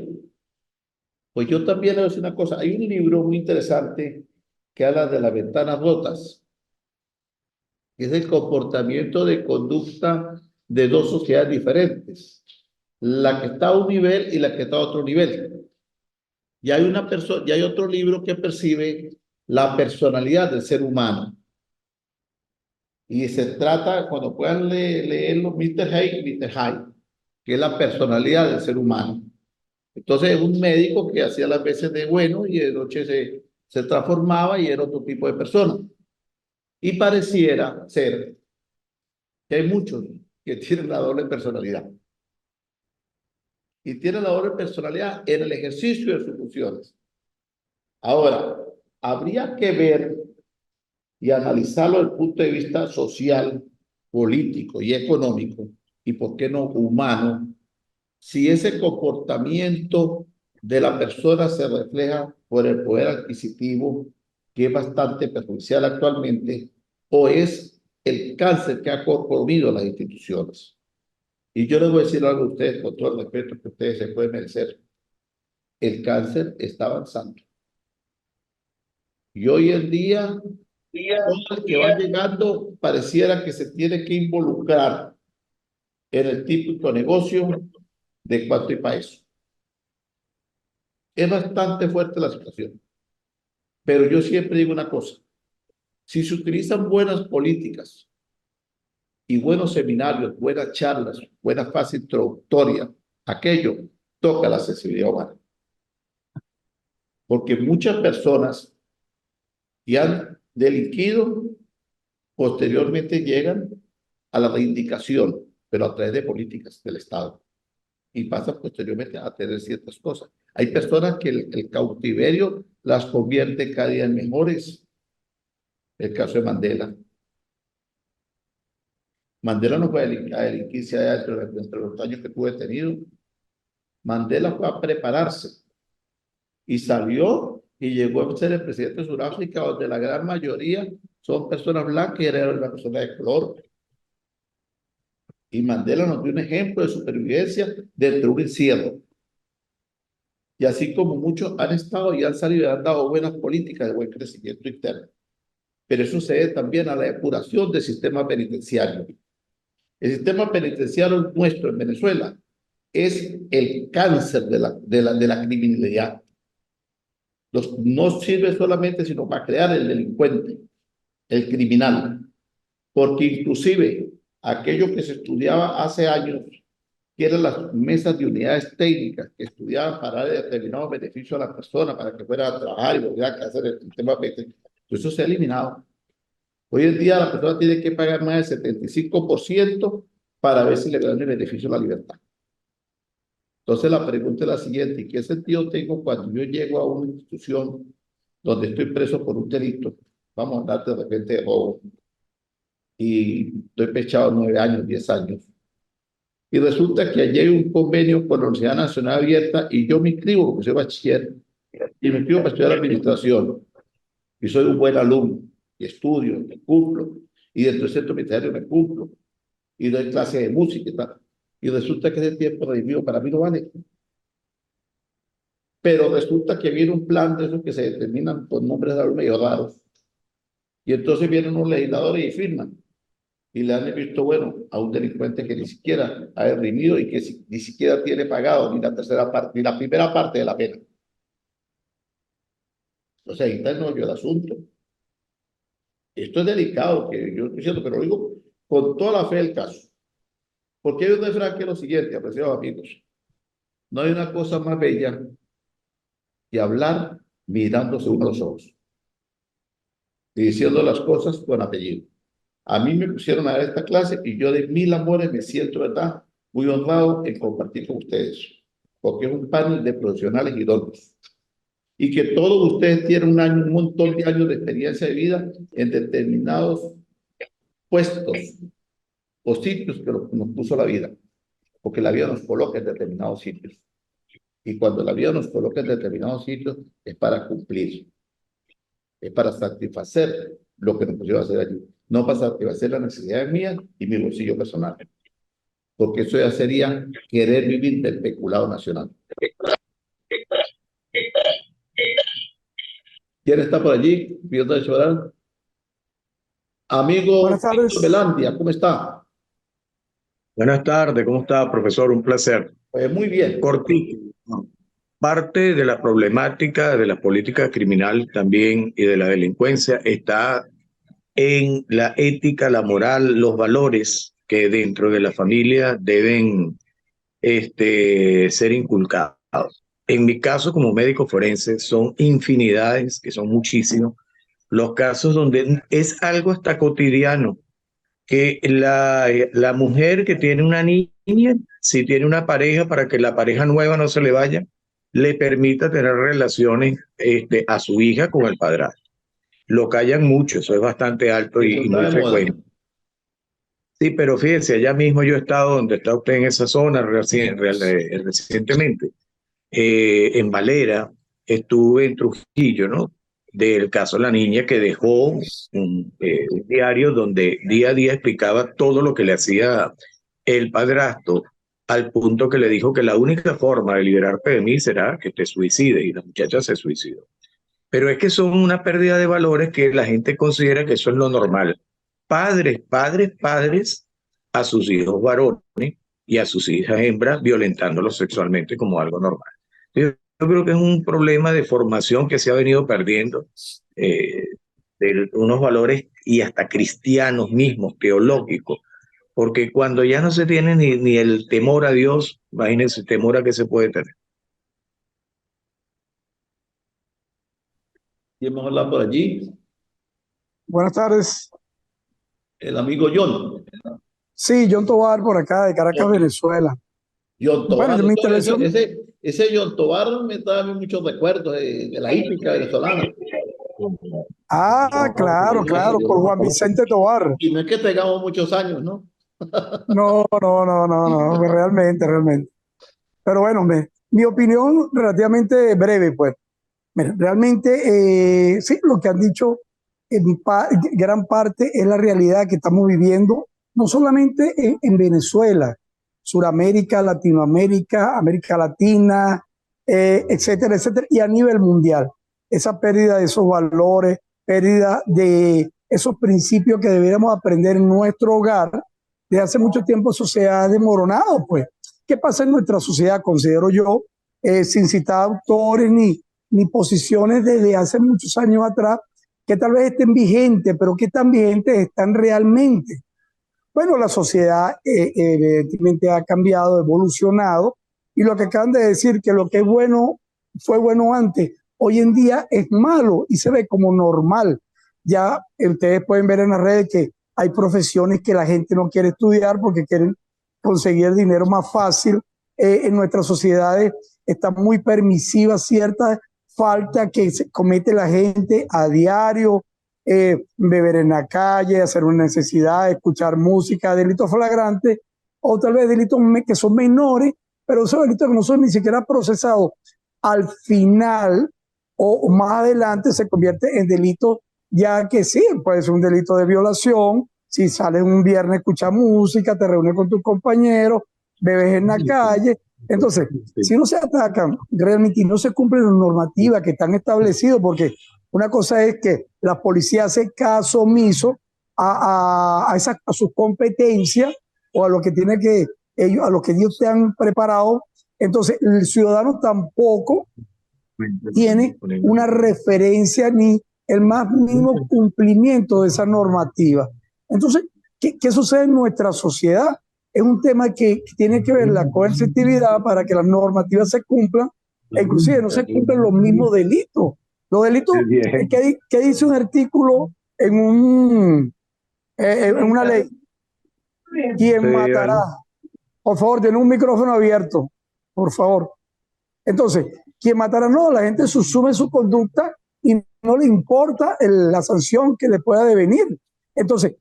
pues yo también le voy a decir una cosa. Hay un libro muy interesante que habla de las ventanas rotas, que es el comportamiento de conducta de dos sociedades diferentes, la que está a un nivel y la que está a otro nivel. Y hay una persona, y hay otro libro que percibe la personalidad del ser humano. Y se trata, cuando puedan leerlo, Mr. Hay y Mr. Hyde, que es la personalidad del ser humano. Entonces es un médico que hacía las veces de bueno y de noche se transformaba y era otro tipo de persona. Y pareciera ser que hay muchos que tienen la doble personalidad. Y tienen la doble personalidad en el ejercicio de sus funciones. Ahora, habría que ver y analizarlo desde el punto de vista social, político y económico, y por qué no humano, si ese comportamiento de la persona se refleja por el poder adquisitivo, que es bastante perjudicial actualmente, o es el cáncer que ha corroído las instituciones. Y yo les voy a decir algo a ustedes, con todo el respeto que ustedes se pueden merecer. El cáncer está avanzando. Y hoy en día, todo el que va llegando pareciera que se tiene que involucrar en el típico negocio de cuánto y para eso. Es bastante fuerte la situación. Pero yo siempre digo una cosa. Si se utilizan buenas políticas y buenos seminarios, buenas charlas, buena fase introductoria, aquello toca la sensibilidad humana. Porque muchas personas que han delinquido posteriormente llegan a la reivindicación, pero a través de políticas del Estado. Y pasa posteriormente a tener ciertas cosas. Hay personas que el cautiverio las convierte cada día en mejores. El caso de Mandela. Mandela no fue a delinquirse allá entre los años que tuvo detenido. Mandela fue a prepararse y salió y llegó a ser el presidente de Sudáfrica, donde la gran mayoría son personas blancas y era una persona de color. Y Mandela nos dio un ejemplo de supervivencia dentro de un encierro. Y así como muchos han estado y han salido y han dado buenas políticas de buen crecimiento interno. Pero eso se debe también a la depuración del sistema penitenciario. El sistema penitenciario nuestro en Venezuela es el cáncer de la criminalidad. No sirve solamente sino para crear el delincuente, el criminal, porque inclusive aquello que se estudiaba hace años, que eran las mesas de unidades técnicas que estudiaban para darle determinados beneficios a la persona, para que fuera a trabajar y volviera a hacer el sistema penitenciario, eso se ha eliminado. Hoy en día la persona tiene que pagar más del 75% para ver si le dan el beneficio a la libertad. Entonces la pregunta es la siguiente: ¿y qué sentido tengo cuando yo llego a una institución donde estoy preso por un delito? Vamos a hablar de repente de robo y estoy pechado 9 años, 10 años. Y resulta que allí hay un convenio con la Universidad Nacional Abierta y yo me inscribo porque soy bachiller y me inscribo para estudiar administración. Y soy un buen alumno y estudio, me cumplo. Y dentro del centro penitenciario me cumplo. Y doy clases de música y tal. Y resulta que ese tiempo redimido para mí no vale. Pero resulta que viene un plan de esos que se determinan por nombres de medio raros. Y entonces vienen unos legisladores y firman. Y le han visto bueno a un delincuente que ni siquiera ha redimido y que ni siquiera tiene pagado ni la tercera parte, ni la primera parte de la pena. O sea, ahí está el meollo del asunto. Esto es delicado, que yo estoy diciendo, pero lo digo con toda la fe del caso. Porque hay un refrán que es lo siguiente, apreciados amigos: no hay una cosa más bella que hablar mirándose uno a los ojos y diciendo las cosas con apellido. A mí me pusieron a dar esta clase y yo de mil amores me siento, ¿verdad?, muy honrado en compartir con ustedes, porque es un panel de profesionales idóneos y que todos ustedes tienen un montón de años de experiencia de vida en determinados puestos o sitios que nos puso la vida, porque la vida nos coloca en determinados sitios. Y cuando la vida nos coloca en determinados sitios es para cumplir, es para satisfacer lo que nos pusieron a hacer allí, no para satisfacer las necesidades mías y mi bolsillo personal, porque eso ya sería querer vivir del peculado nacional. ¿Quién está por allí? Pidiendo de llorar. Amigo Buenas tardes. Belandia, ¿cómo está? Buenas tardes, ¿cómo está, profesor? Un placer. Pues muy bien. Cortito. Parte de la problemática de la política criminal también y de la delincuencia está en la ética, la moral, los valores que dentro de la familia deben ser inculcados. En mi caso, como médico forense, son infinidades, que son muchísimos, los casos donde es algo hasta cotidiano que la mujer que tiene una niña, si tiene una pareja, para que la pareja nueva no se le vaya, le permita tener relaciones a su hija con el padrastro. Lo callan mucho, eso es bastante alto y muy frecuente. Sí, pero fíjense, allá mismo yo he estado donde está usted en esa zona recientemente, en Valera, estuve en Trujillo, ¿no? Del caso de la niña que dejó un diario donde día a día explicaba todo lo que le hacía el padrastro, al punto que le dijo que la única forma de liberarte de mí será que te suicides, y la muchacha se suicidó. Pero es que son una pérdida de valores que la gente considera que eso es lo normal. Padres a sus hijos varones y a sus hijas hembras violentándolos sexualmente como algo normal. Yo creo que es un problema de formación que se ha venido perdiendo, de unos valores y hasta cristianos mismos, teológicos, porque cuando ya no se tiene ni el temor a Dios, imagínense el temor a que se puede tener. ¿Quién más habla por allí? Buenas tardes. El amigo John. Sí, John Tovar por acá, de Caracas, Venezuela. John Bueno, Tobar, mi intervención, ese John Tobar me da a mí muchos recuerdos de la hípica venezolana. claro, claro, con Juan Vicente Tovar. Y no es que tengamos muchos años, ¿no? No, no, no, no, no, realmente, realmente. Pero bueno, mi opinión relativamente breve, pues. Mira, realmente, sí, lo que han dicho gran parte es la realidad que estamos viviendo, no solamente en Venezuela, Suramérica, Latinoamérica, América Latina, etcétera, etcétera, y a nivel mundial. Esa pérdida de esos valores, pérdida de esos principios que deberíamos aprender en nuestro hogar, de hace mucho tiempo eso se ha desmoronado, pues. ¿Qué pasa en nuestra sociedad? Considero yo, sin citar autores ni posiciones desde hace muchos años atrás, que tal vez estén vigentes, pero que tan vigentes están realmente. Bueno, la sociedad evidentemente ha cambiado, evolucionado, y lo que acaban de decir, que lo que es bueno fue bueno antes, hoy en día es malo y se ve como normal. Ya ustedes pueden ver en las redes que hay profesiones que la gente no quiere estudiar porque quieren conseguir dinero más fácil. En nuestras sociedades está muy permisiva cierta falta que se comete la gente a diario, beber en la calle, hacer una necesidad, escuchar música, delitos flagrantes, o tal vez delitos que son menores, pero esos delitos que no son ni siquiera procesados, al final o más adelante se convierte en delito, ya que sí, puede ser un delito de violación, si sales un viernes, escuchas música, te reúnes con tus compañeros, bebes en la calle. Entonces, si no se atacan realmente y no se cumplen las normativas que están establecidas, porque una cosa es que la policía hace caso omiso a sus competencias o a lo que tiene que ellos, a lo que ellos te han preparado. Entonces, el ciudadano tampoco tiene una referencia ni el más mínimo cumplimiento de esa normativa. Entonces, ¿qué sucede en nuestra sociedad? Es un tema que tiene que ver la coercitividad para que las normativas se cumplan, e inclusive no se cumplen los mismos delitos. Los delitos, ¿qué dice un artículo en una ley? ¿Quién matará? Por favor, tiene un micrófono abierto, por favor. Entonces, quien matará, no, la gente susume su conducta y no le importa la sanción que le pueda devenir. Entonces,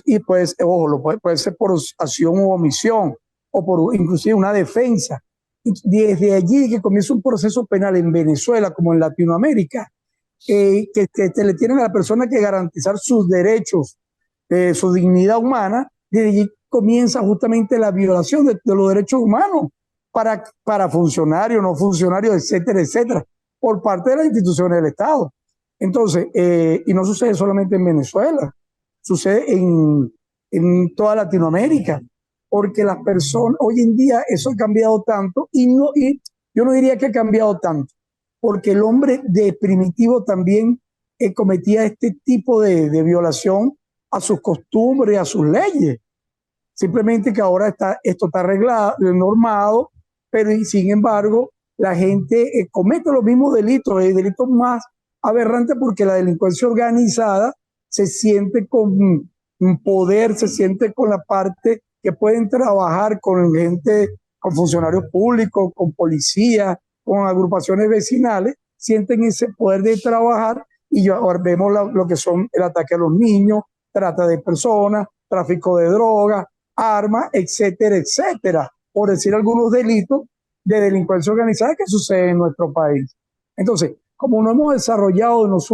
y pues, ojo, puede ser por acción u omisión o por inclusive una defensa. Y desde allí que comienza un proceso penal en Venezuela como en Latinoamérica, que le tienen a la persona que garantizar sus derechos, su dignidad humana, desde allí comienza justamente la violación de los derechos humanos para funcionarios, no funcionarios, etcétera, etcétera, por parte de las instituciones del Estado. Entonces, y no sucede solamente en Venezuela, sucede en toda Latinoamérica, porque las personas, hoy en día eso ha cambiado tanto, y yo no diría que ha cambiado tanto, porque el hombre de primitivo también cometía este tipo de violación a sus costumbres, a sus leyes. Simplemente que ahora esto está arreglado, normado, pero sin embargo la gente comete los mismos delitos, delitos más aberrantes, porque la delincuencia organizada se siente con un poder, se siente con la parte que pueden trabajar con gente, con funcionarios públicos, con policías, con agrupaciones vecinales, sienten ese poder de trabajar, y ahora vemos lo que son el ataque a los niños, trata de personas, tráfico de drogas, armas, etcétera, etcétera, por decir algunos delitos de delincuencia organizada que suceden en nuestro país. Entonces, como no hemos desarrollado en las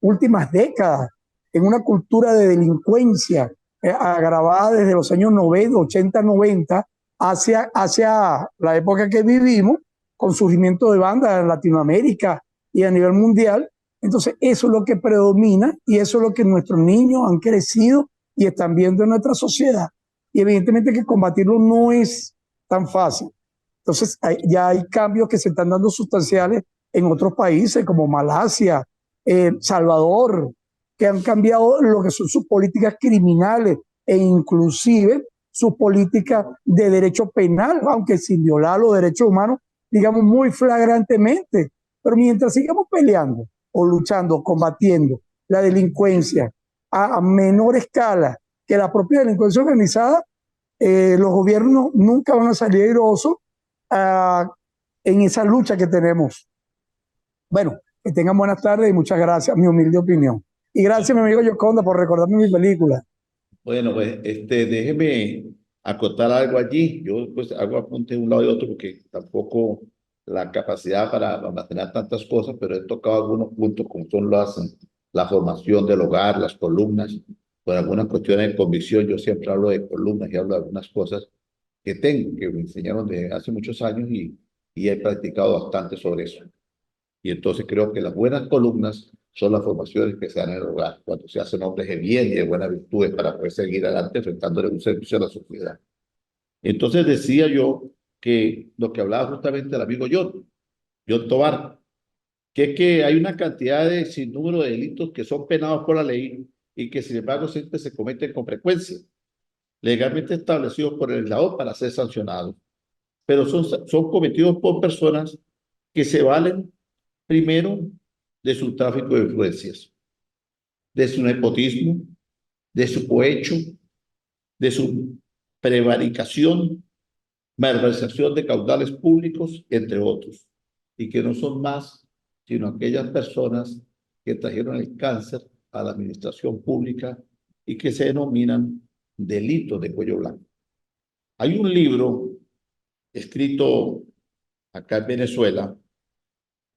últimas décadas en una cultura de delincuencia agravada desde los años 90, 80, 90, hacia la época que vivimos, con surgimiento de bandas en Latinoamérica y a nivel mundial, entonces eso es lo que predomina y eso es lo que nuestros niños han crecido y están viendo en nuestra sociedad. Y evidentemente que combatirlo no es tan fácil. Entonces ya hay cambios que se están dando sustanciales en otros países como Malasia, Salvador, que han cambiado lo que son sus políticas criminales e inclusive sus políticas de derecho penal, aunque sin violar los derechos humanos, digamos, muy flagrantemente. Pero mientras sigamos peleando o luchando, combatiendo la delincuencia a menor escala que la propia delincuencia organizada, los gobiernos nunca van a salir airosos en esa lucha que tenemos. Bueno, que tengan buenas tardes y muchas gracias, mi humilde opinión. Y gracias, mi amigo Yoconda, por recordarme mi película. Bueno, pues déjeme acotar algo allí. Yo pues hago apuntes de un lado y otro porque tampoco la capacidad para almacenar tantas cosas, pero he tocado algunos puntos como son la formación del hogar, las columnas, por algunas cuestiones de convicción. Yo siempre hablo de columnas y hablo de algunas cosas que tengo, que me enseñaron de hace muchos años y he practicado bastante sobre eso. Y entonces creo que las buenas columnas son las formaciones que se dan en el hogar, cuando se hacen hombres de bien y de buenas virtudes para poder seguir adelante enfrentándole un servicio a la sociedad. Entonces decía yo que lo que hablaba justamente el amigo John Tobar, que es que hay una cantidad de sinnúmero de delitos que son penados por la ley y que sin embargo siempre se cometen con frecuencia, legalmente establecidos por el legislador para ser sancionados, pero son cometidos por personas que se valen primero de su tráfico de influencias, de su nepotismo, de su cohecho, de su prevaricación, malversación de caudales públicos, entre otros, y que no son más sino aquellas personas que trajeron el cáncer a la administración pública y que se denominan delitos de cuello blanco. Hay un libro escrito acá en Venezuela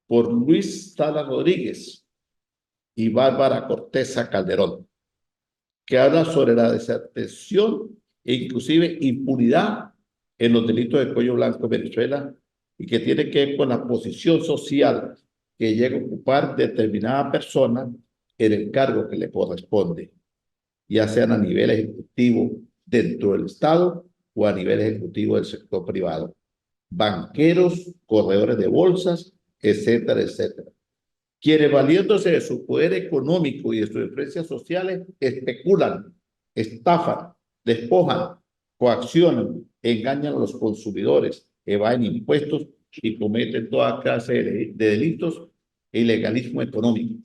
por Luis Sala Rodríguez y Bárbara Corteza Calderón, que habla sobre la desatención e inclusive impunidad en los delitos de cuello blanco en Venezuela y que tiene que ver con la posición social que llega a ocupar determinada persona en el cargo que le corresponde, ya sean a nivel ejecutivo dentro del Estado o a nivel ejecutivo del sector privado. Banqueros, corredores de bolsas, etcétera, etcétera. Quienes valiéndose de su poder económico y de sus influencias sociales especulan, estafan, despojan, coaccionan, engañan a los consumidores, evaden impuestos y cometen toda clase de delitos e ilegalismo económico,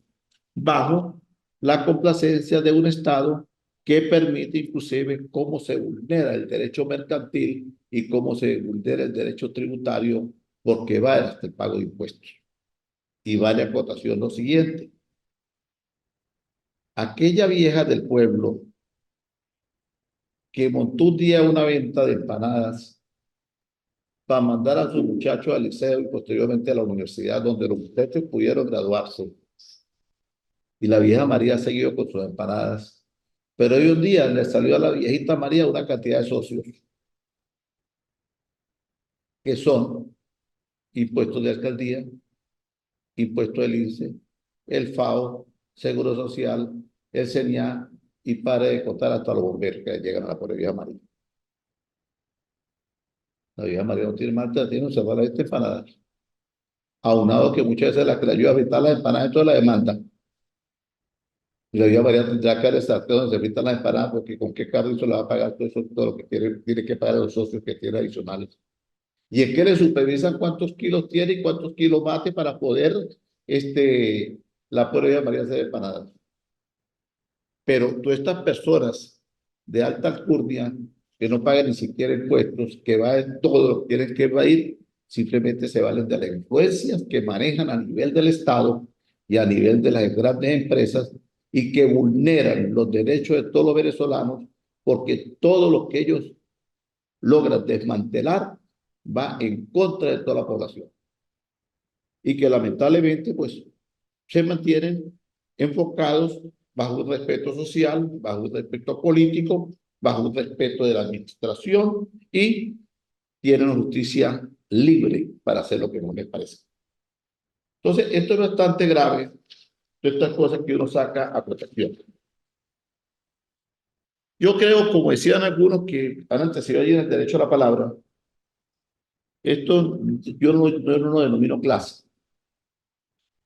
bajo la complacencia de un Estado que permite inclusive cómo se vulnera el derecho mercantil y cómo se vulnera el derecho tributario porque va hasta el pago de impuestos. Y vale a cotación lo siguiente. Aquella vieja del pueblo que montó un día una venta de empanadas para mandar a sus muchachos al liceo y posteriormente a la universidad donde los muchachos pudieron graduarse. Y la vieja María ha seguido con sus empanadas. Pero hoy un día le salió a la viejita María una cantidad de socios que son impuestos de alcaldía, impuestos del INSE, el FAO, Seguro Social, el CENIA, y pare de contar hasta los bomberos que llegan a la pobre vieja María. La vieja María no tiene más alternativa, se va a las empanadas. Aunado que muchas veces la que le ayuda a fritar las empanadas, entonces la demanda. Y la vieja María tendrá que estar donde se fritan las empanadas, porque con qué carro se le va a pagar todo eso, todo lo que tiene que pagar los socios que tiene adicionales. Y es que le supervisan cuántos kilos tiene y cuántos kilos bate para poder la pobre vieja María hacer empanadas. Pero todas estas personas de alta alcurnia que no pagan ni siquiera impuestos, que va en todo lo que tienen que evadir, simplemente se valen de las influencias que manejan a nivel del Estado y a nivel de las grandes empresas y que vulneran los derechos de todos los venezolanos porque todo lo que ellos logran desmantelar va en contra de toda la población. Y que lamentablemente pues se mantienen enfocados bajo un respeto social, bajo un respeto político, bajo un respeto de la administración y tienen justicia libre para hacer lo que no les parece. Entonces, esto es bastante grave, todas estas cosas que uno saca a protección. Yo creo, como decían algunos que han antecedido allí en el derecho a la palabra, esto yo no lo denomino clase.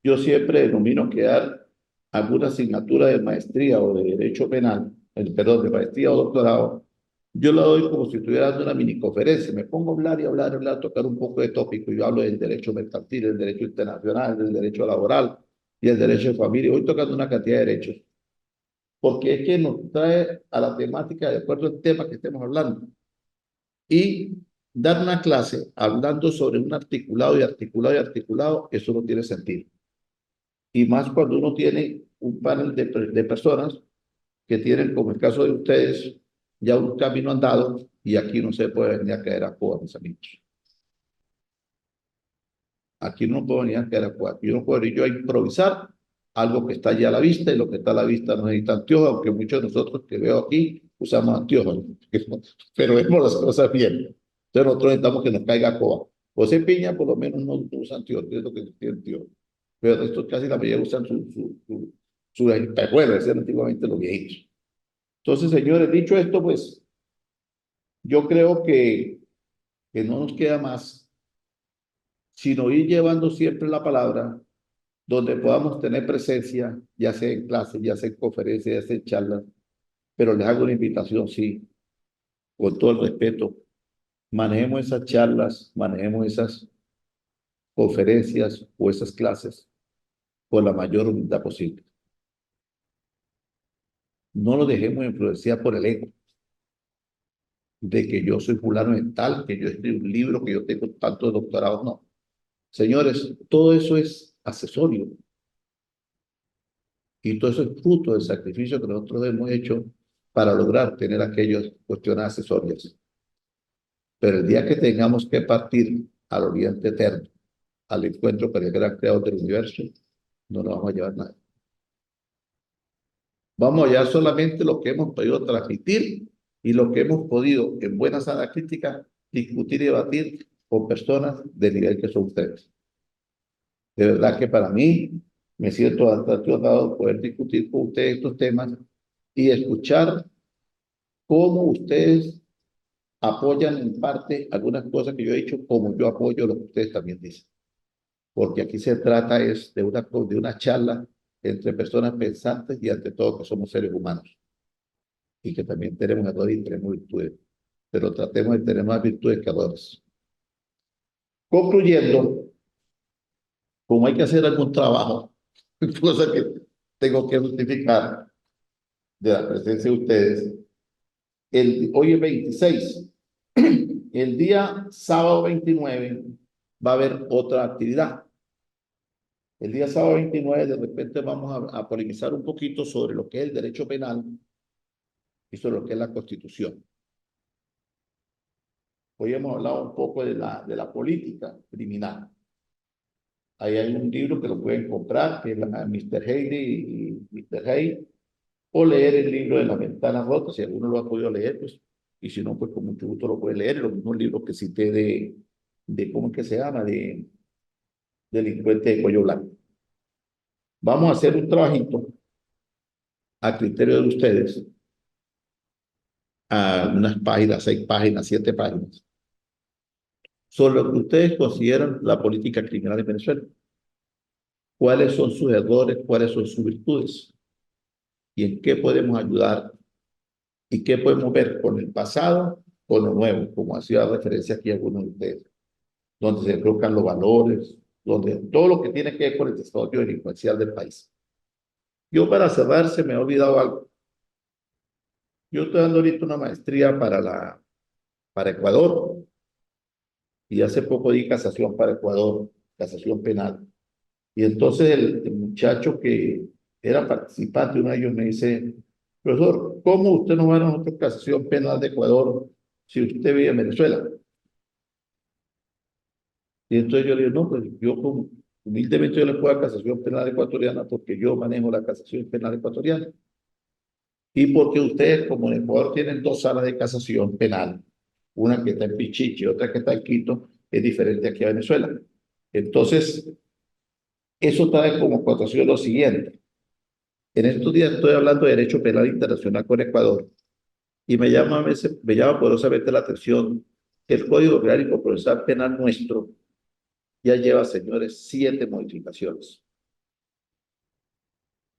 Yo siempre denomino quedar alguna asignatura de maestría o de derecho penal, perdón, de maestría o doctorado, yo la doy como si estuviera dando una mini conferencia. Me pongo a hablar y hablar, tocar un poco de tópico. Yo hablo del derecho mercantil, del derecho internacional, del derecho laboral y el derecho de familia. Voy tocando una cantidad de derechos. porque es que nos trae a la temática de acuerdo al tema que estemos hablando. Y dar una clase hablando sobre un articulado y articulado y articulado, eso no tiene sentido. Y más cuando uno tiene un panel de personas que tienen, como el caso de ustedes, ya un camino andado, y aquí no se puede venir a caer a coba, mis amigos. Aquí no puedo venir a caer a coba. Yo no puedo ir yo a improvisar algo que está ya a la vista, y lo que está a la vista no necesita anteojos, aunque muchos de nosotros que veo aquí usamos anteojos, pero vemos las cosas bien. Entonces nosotros necesitamos que nos caiga a coba. José Piña por lo menos no usa anteojos, es lo que tiene anteojos. Pero estos casi la mayoría usan su espejuelas, decían antiguamente los viejitos. Entonces, señores, dicho esto, pues yo creo que no nos queda más sino ir llevando siempre la palabra donde podamos tener presencia, ya sea en clases, ya sea en conferencias, ya sea en charlas, pero les hago una invitación, sí, con todo el respeto, manejemos esas charlas, manejemos esas conferencias o esas clases con la mayor humildad posible. No lo dejemos influenciar por el ego, de que yo soy fulano de tal, que yo escribo un libro, que yo tengo tantos doctorados, no. Señores, todo eso es accesorio. Y todo eso es fruto del sacrificio que nosotros hemos hecho para lograr tener aquellas cuestiones accesorias. Pero el día que tengamos que partir al oriente eterno, al encuentro con el gran creador del universo, no nos vamos a llevar nada. Vamos a llevar solamente lo que hemos podido transmitir y lo que hemos podido, en buena sana crítica, discutir y debatir con personas del nivel que son ustedes. De verdad que para mí me siento bastante honrado poder discutir con ustedes estos temas y escuchar cómo ustedes apoyan en parte algunas cosas que yo he dicho, como yo apoyo lo que ustedes también dicen. Porque aquí se trata es de una charla entre personas pensantes y ante todo que somos seres humanos y que también tenemos errores y tenemos virtudes, pero tratemos de tener más virtudes que errores. Concluyendo, como hay que hacer algún trabajo, cosa que tengo que justificar de la presencia de ustedes, hoy es 26, el día sábado 29 va a haber otra actividad. El día sábado 29 de repente vamos a polemizar un poquito sobre lo que es el derecho penal y sobre lo que es la Constitución. Hoy hemos hablado un poco de la política criminal. Ahí hay un libro que lo pueden comprar, que es Mr. Haley y Mr. Hay, o leer el libro de Las Ventanas Rotas, si alguno lo ha podido leer, pues, y si no, pues con mucho gusto lo puede leer. Los mismos libros que cité ¿cómo es que se llama? De Delincuente de Cuello Blanco. Vamos a hacer un trabajito a criterio de ustedes, a unas páginas, 6 páginas, 7 páginas, sobre lo que ustedes consideran la política criminal en Venezuela. ¿Cuáles son sus errores? ¿Cuáles son sus virtudes? ¿Y en qué podemos ayudar? ¿Y qué podemos ver con el pasado, con lo nuevo? Como hacía referencia aquí algunos de ustedes, donde se colocan los valores, donde todo lo que tiene que ver con el desarrollo delincuencial del país. Yo, para cerrar, se me ha olvidado algo. Yo estoy dando ahorita una maestría para Ecuador, y hace poco di casación para Ecuador, casación penal. Y entonces el muchacho que era participante, uno de ellos me dice: profesor, ¿cómo usted no va a dar otra casación penal de Ecuador si usted vive en Venezuela? Y entonces yo le digo: no, pues yo humildemente yo le puedo dar casación penal ecuatoriana porque yo manejo la casación penal ecuatoriana. Y porque ustedes, como en Ecuador, tienen 2 salas de casación penal, una que está en Pichichi y otra que está en Quito, es diferente aquí a Venezuela. Entonces, eso trae como connotación lo siguiente. En estos días estoy hablando de derecho penal internacional con Ecuador y me llama poderosamente la atención que el Código Orgánico Procesal Penal nuestro ya lleva, señores, 7 modificaciones.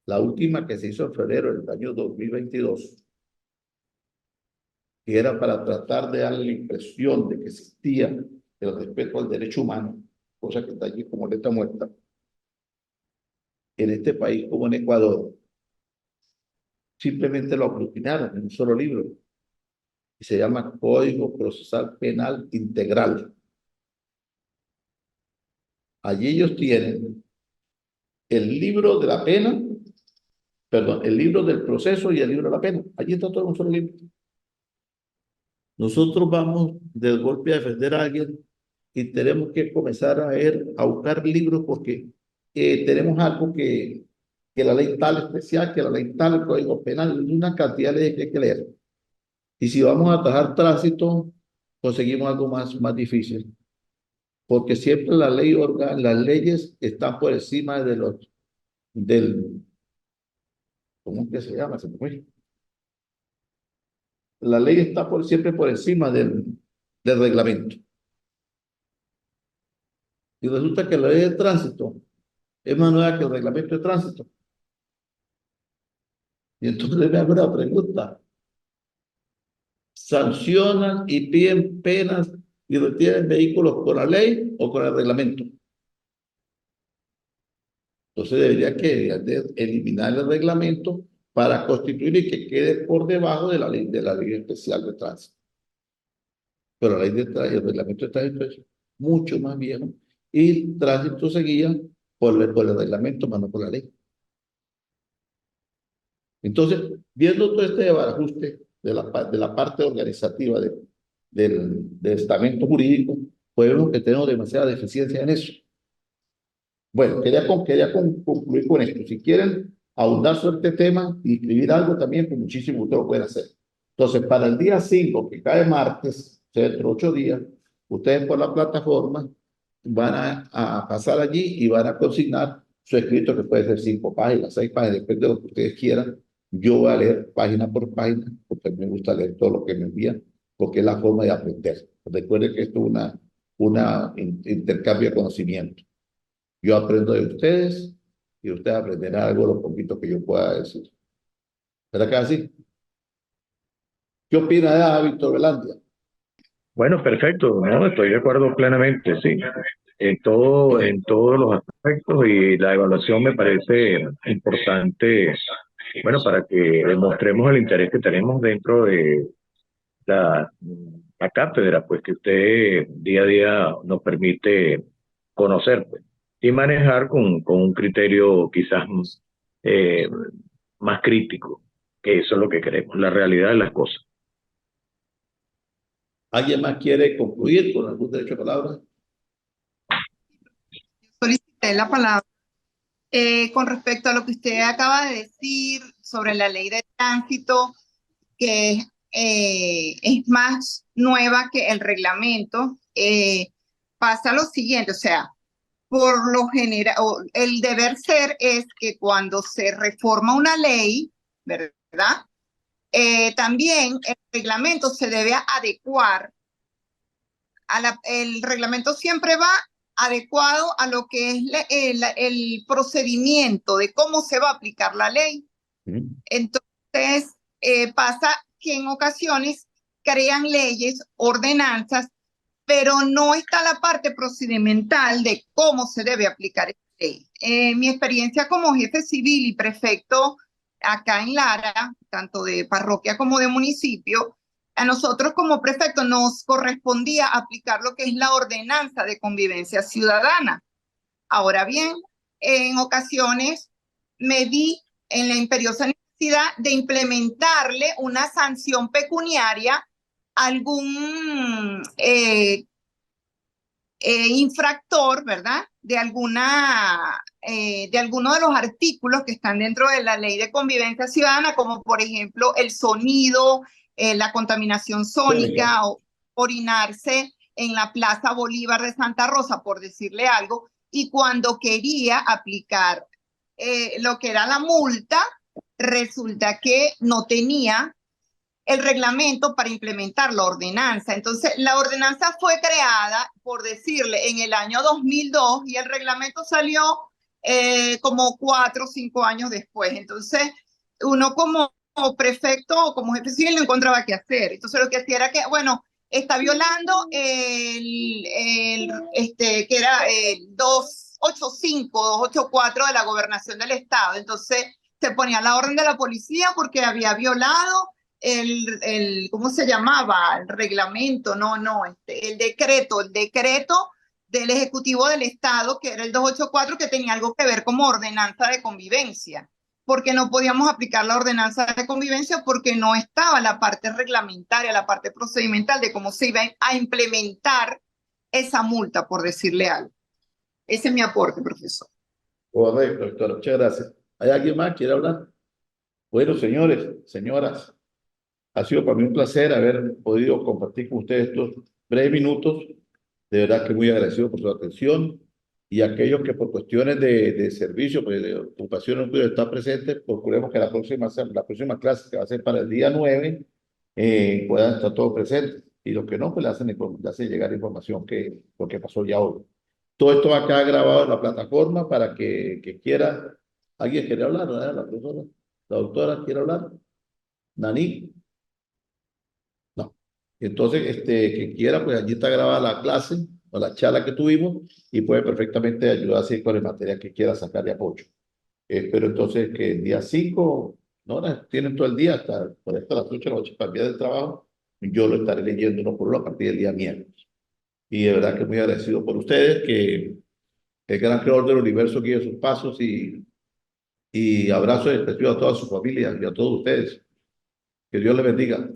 La última, que se hizo en febrero del año 2022, que era para tratar de darle la impresión de que existía el respeto al derecho humano, cosa que está allí como letra muerta. En este país como en Ecuador, simplemente lo aglutinaron en un solo libro. Y se llama Código Procesal Penal Integral. Allí ellos tienen el libro de la pena, perdón, el libro del proceso y el libro de la pena. Allí está todo en un solo libro. Nosotros vamos de golpe a defender a alguien y tenemos que comenzar a buscar libros porque tenemos algo que la ley tal especial, que la ley tal, el Código Penal, una cantidad de leyes que hay que leer. Y si vamos a atajar tránsito, conseguimos algo más difícil. Porque siempre la ley las leyes están por encima de ¿cómo es que se llama? Se me fue. La ley está siempre por encima del reglamento. Y resulta que la ley de tránsito es más nueva que el reglamento de tránsito. Y entonces me hago una pregunta. ¿Sancionan y piden penas y retienen vehículos con la ley o con el reglamento? Entonces deberían de eliminar el reglamento para constituir y que quede por debajo de la ley especial de tránsito. Pero la ley de tránsito, el reglamento de tránsito es mucho más viejo y el tránsito se guía por el reglamento, más no por la ley. Entonces, viendo todo este barajuste de la parte organizativa del estamento jurídico, podemos que tenemos demasiada deficiencia en eso. Bueno, quería concluir con esto. Si quieren ahondar sobre este tema y escribir algo también, pues muchísimo ustedes lo pueden hacer. Entonces, para el día 5, que cae martes, o sea, dentro de 8 días, ustedes por la plataforma van a pasar allí y van a consignar su escrito, que puede ser 5 páginas, 6 páginas, depende de lo que ustedes quieran. Yo voy a leer página por página, porque me gusta leer todo lo que me envían, porque es la forma de aprender. Recuerden que esto es una intercambio de conocimiento. Yo aprendo de ustedes y ustedes aprenderán algo lo poquito que yo pueda decir. ¿Verdad que es así? ¿Qué opina de Víctor Velandia? Bueno, perfecto, ¿no? Estoy de acuerdo plenamente, sí. En todos los aspectos, y la evaluación me parece importante, bueno, para que demostremos el interés que tenemos dentro de la cátedra, pues que usted día a día nos permite conocer, pues, y manejar con un criterio quizás eh, más crítico, que eso es lo que queremos, la realidad de las cosas. ¿Alguien más quiere concluir con algún derecho a palabra? Solicité la palabra con respecto a lo que usted acaba de decir sobre la ley de tránsito, que es más nueva que el reglamento. Pasa lo siguiente, o sea, por lo general, el deber ser es que cuando se reforma una ley, ¿verdad? También el reglamento se debe adecuar. El reglamento siempre va adecuado a lo que es el procedimiento de cómo se va a aplicar la ley. Entonces, pasa que en ocasiones crean leyes, ordenanzas, pero no está la parte procedimental de cómo se debe aplicar esta ley. Mi experiencia como jefe civil y prefecto acá en Lara, tanto de parroquia como de municipio, a nosotros como prefecto nos correspondía aplicar lo que es la ordenanza de convivencia ciudadana. Ahora bien, en ocasiones me vi en la imperiosa necesidad de implementarle una sanción pecuniaria a algún infractor, ¿verdad? De alguno de los artículos que están dentro de la ley de convivencia ciudadana, como por ejemplo el sonido, la contaminación sónica, o orinarse en la Plaza Bolívar de Santa Rosa, por decirle algo, y cuando quería aplicar lo que era la multa, resulta que no tenía el reglamento para implementar la ordenanza. Entonces, la ordenanza fue creada, por decirle, en el año 2002 y el reglamento salió como 4 o 5 años después. Entonces, uno como prefecto o como jefe civil no encontraba qué hacer. Entonces, lo que hacía era que, bueno, está violando que era 285, 284 de la Gobernación del Estado. Entonces, se ponía la orden de la policía porque había violado ¿cómo se llamaba? El reglamento, el decreto del Ejecutivo del Estado, que era el 284, que tenía algo que ver como ordenanza de convivencia, porque no podíamos aplicar la ordenanza de convivencia porque no estaba la parte reglamentaria, la parte procedimental de cómo se iba a implementar esa multa, por decirle algo. Ese es mi aporte, profesor. Correcto, doctora. Muchas gracias. ¿Hay alguien más que quiere hablar? Bueno, señores, señoras, ha sido para mí un placer haber podido compartir con ustedes estos breves minutos. De verdad que muy agradecido por su atención, y aquellos que por cuestiones de servicio, pues de ocupación no pudieron estar presentes, procuremos que la próxima clase, que va a ser para el día 9, puedan estar todos presentes, y los que no, pues le hacen llegar información lo que pasó ya hoy. Todo esto va a quedar grabado en la plataforma para que quiera. ¿Alguien quiere hablar? ¿No? La profesora, la doctora quiere hablar. ¿Nani? No. Entonces, que quiera, pues allí está grabada la clase o la charla que tuvimos, y puede perfectamente ayudarse con el material que quiera sacar de apoyo. Espero entonces que el día 5, ¿no? Tienen todo el día hasta las 8 de la noche para el día del trabajo. Yo lo estaré leyendo uno por uno a partir del día miércoles. Y de verdad que muy agradecido por ustedes, que el gran creador del universo guíe sus pasos, y abrazo especial a toda su familia y a todos ustedes. Que Dios les bendiga.